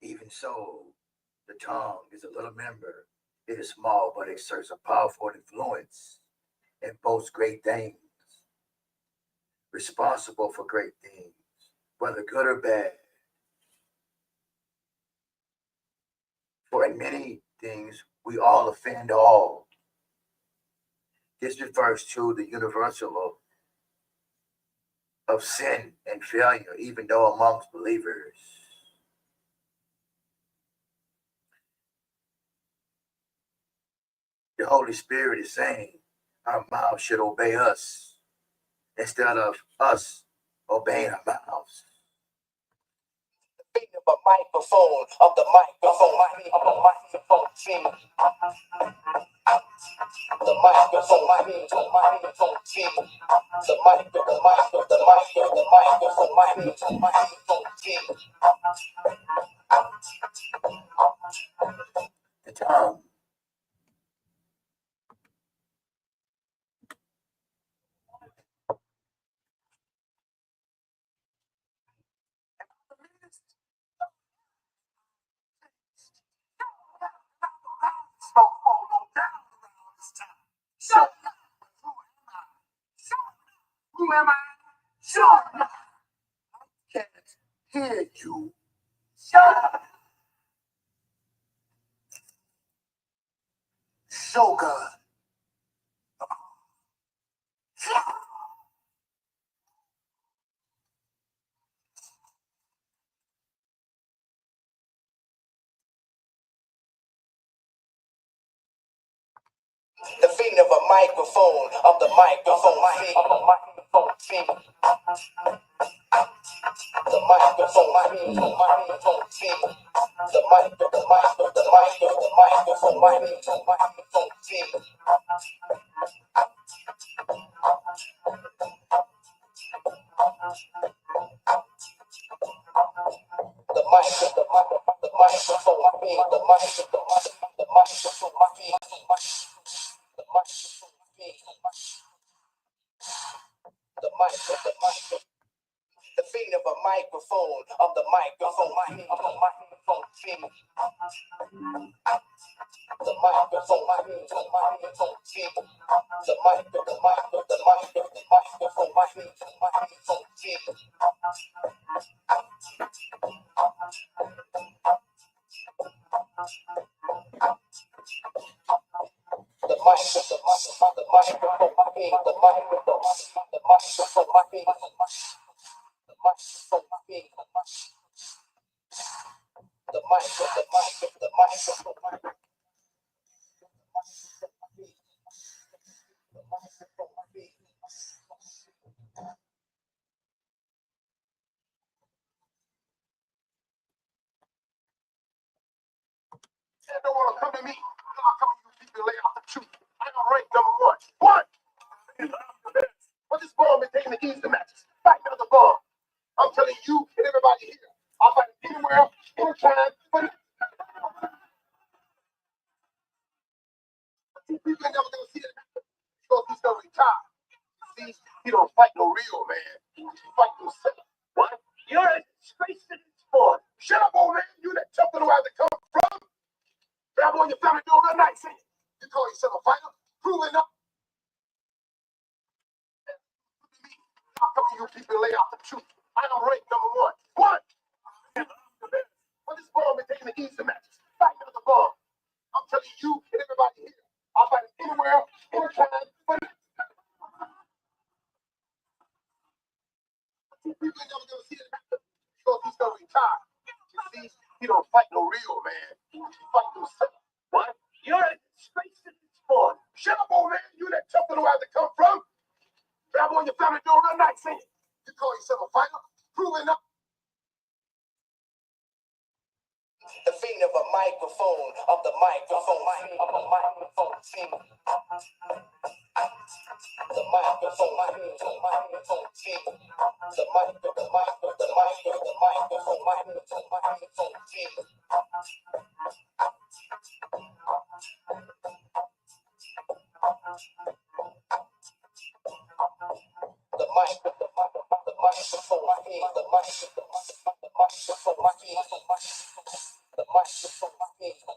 Even so, the tongue is a little member. It is small, but exerts a powerful influence and boasts great things. Responsible for great things, whether good or bad. For in many things, we all offend all. This refers to the universal of sin and failure, even though amongst believers. The Holy Spirit is saying our mouths should obey us instead of us obeying our mouths. Beat of a microphone, of the microphone, of the microphone, see. The microphone, microphone, see. The microphone, see. The tongue. Who am I? Sure. Can't hear you. Sure. So good. The feet of a microphone, of the microphone, of the microphone, see. The microphone, see. The microphone, see. The microphone, the feet of a microphone, of the microphone, see. The microphone, see. The microphone, see. The They don't want to come to me. God, come to you people lay out the truth. I am ranked number one. What? What this bomb is taking the Easter matches. Fight another bomb. I'm telling you and everybody here. I'll fight anywhere, anytime, but you people ain't never gonna see it happen. Because he's gonna retire. See, he don't fight no real man. He fight himself. What? You're a disgrace to this sport. Shut up, old man. You that tough little where to come from. Grab on your family door real nice, ain't it? You call yourself a fighter? Proving up. How come you people lay out the truth? I am ranked number one. What? What this bomb is taking the Easter matches. Fight another bomb. I'm telling you and everybody here. I'll fight anywhere, anytime, but you people ain't never gonna see it happen. Because he's gonna retire. You see, he don't fight no real man. He fight himself. What? You're a disgrace to this sport. Shut up, old man. You that tough little where to come from. Grab on your family door real nice, ain't it? You call yourself a fighter? Proving up. The feet of a microphone, of the microphone, see. The microphone, see. The microphone, see. The microphone, see. The microphone, see.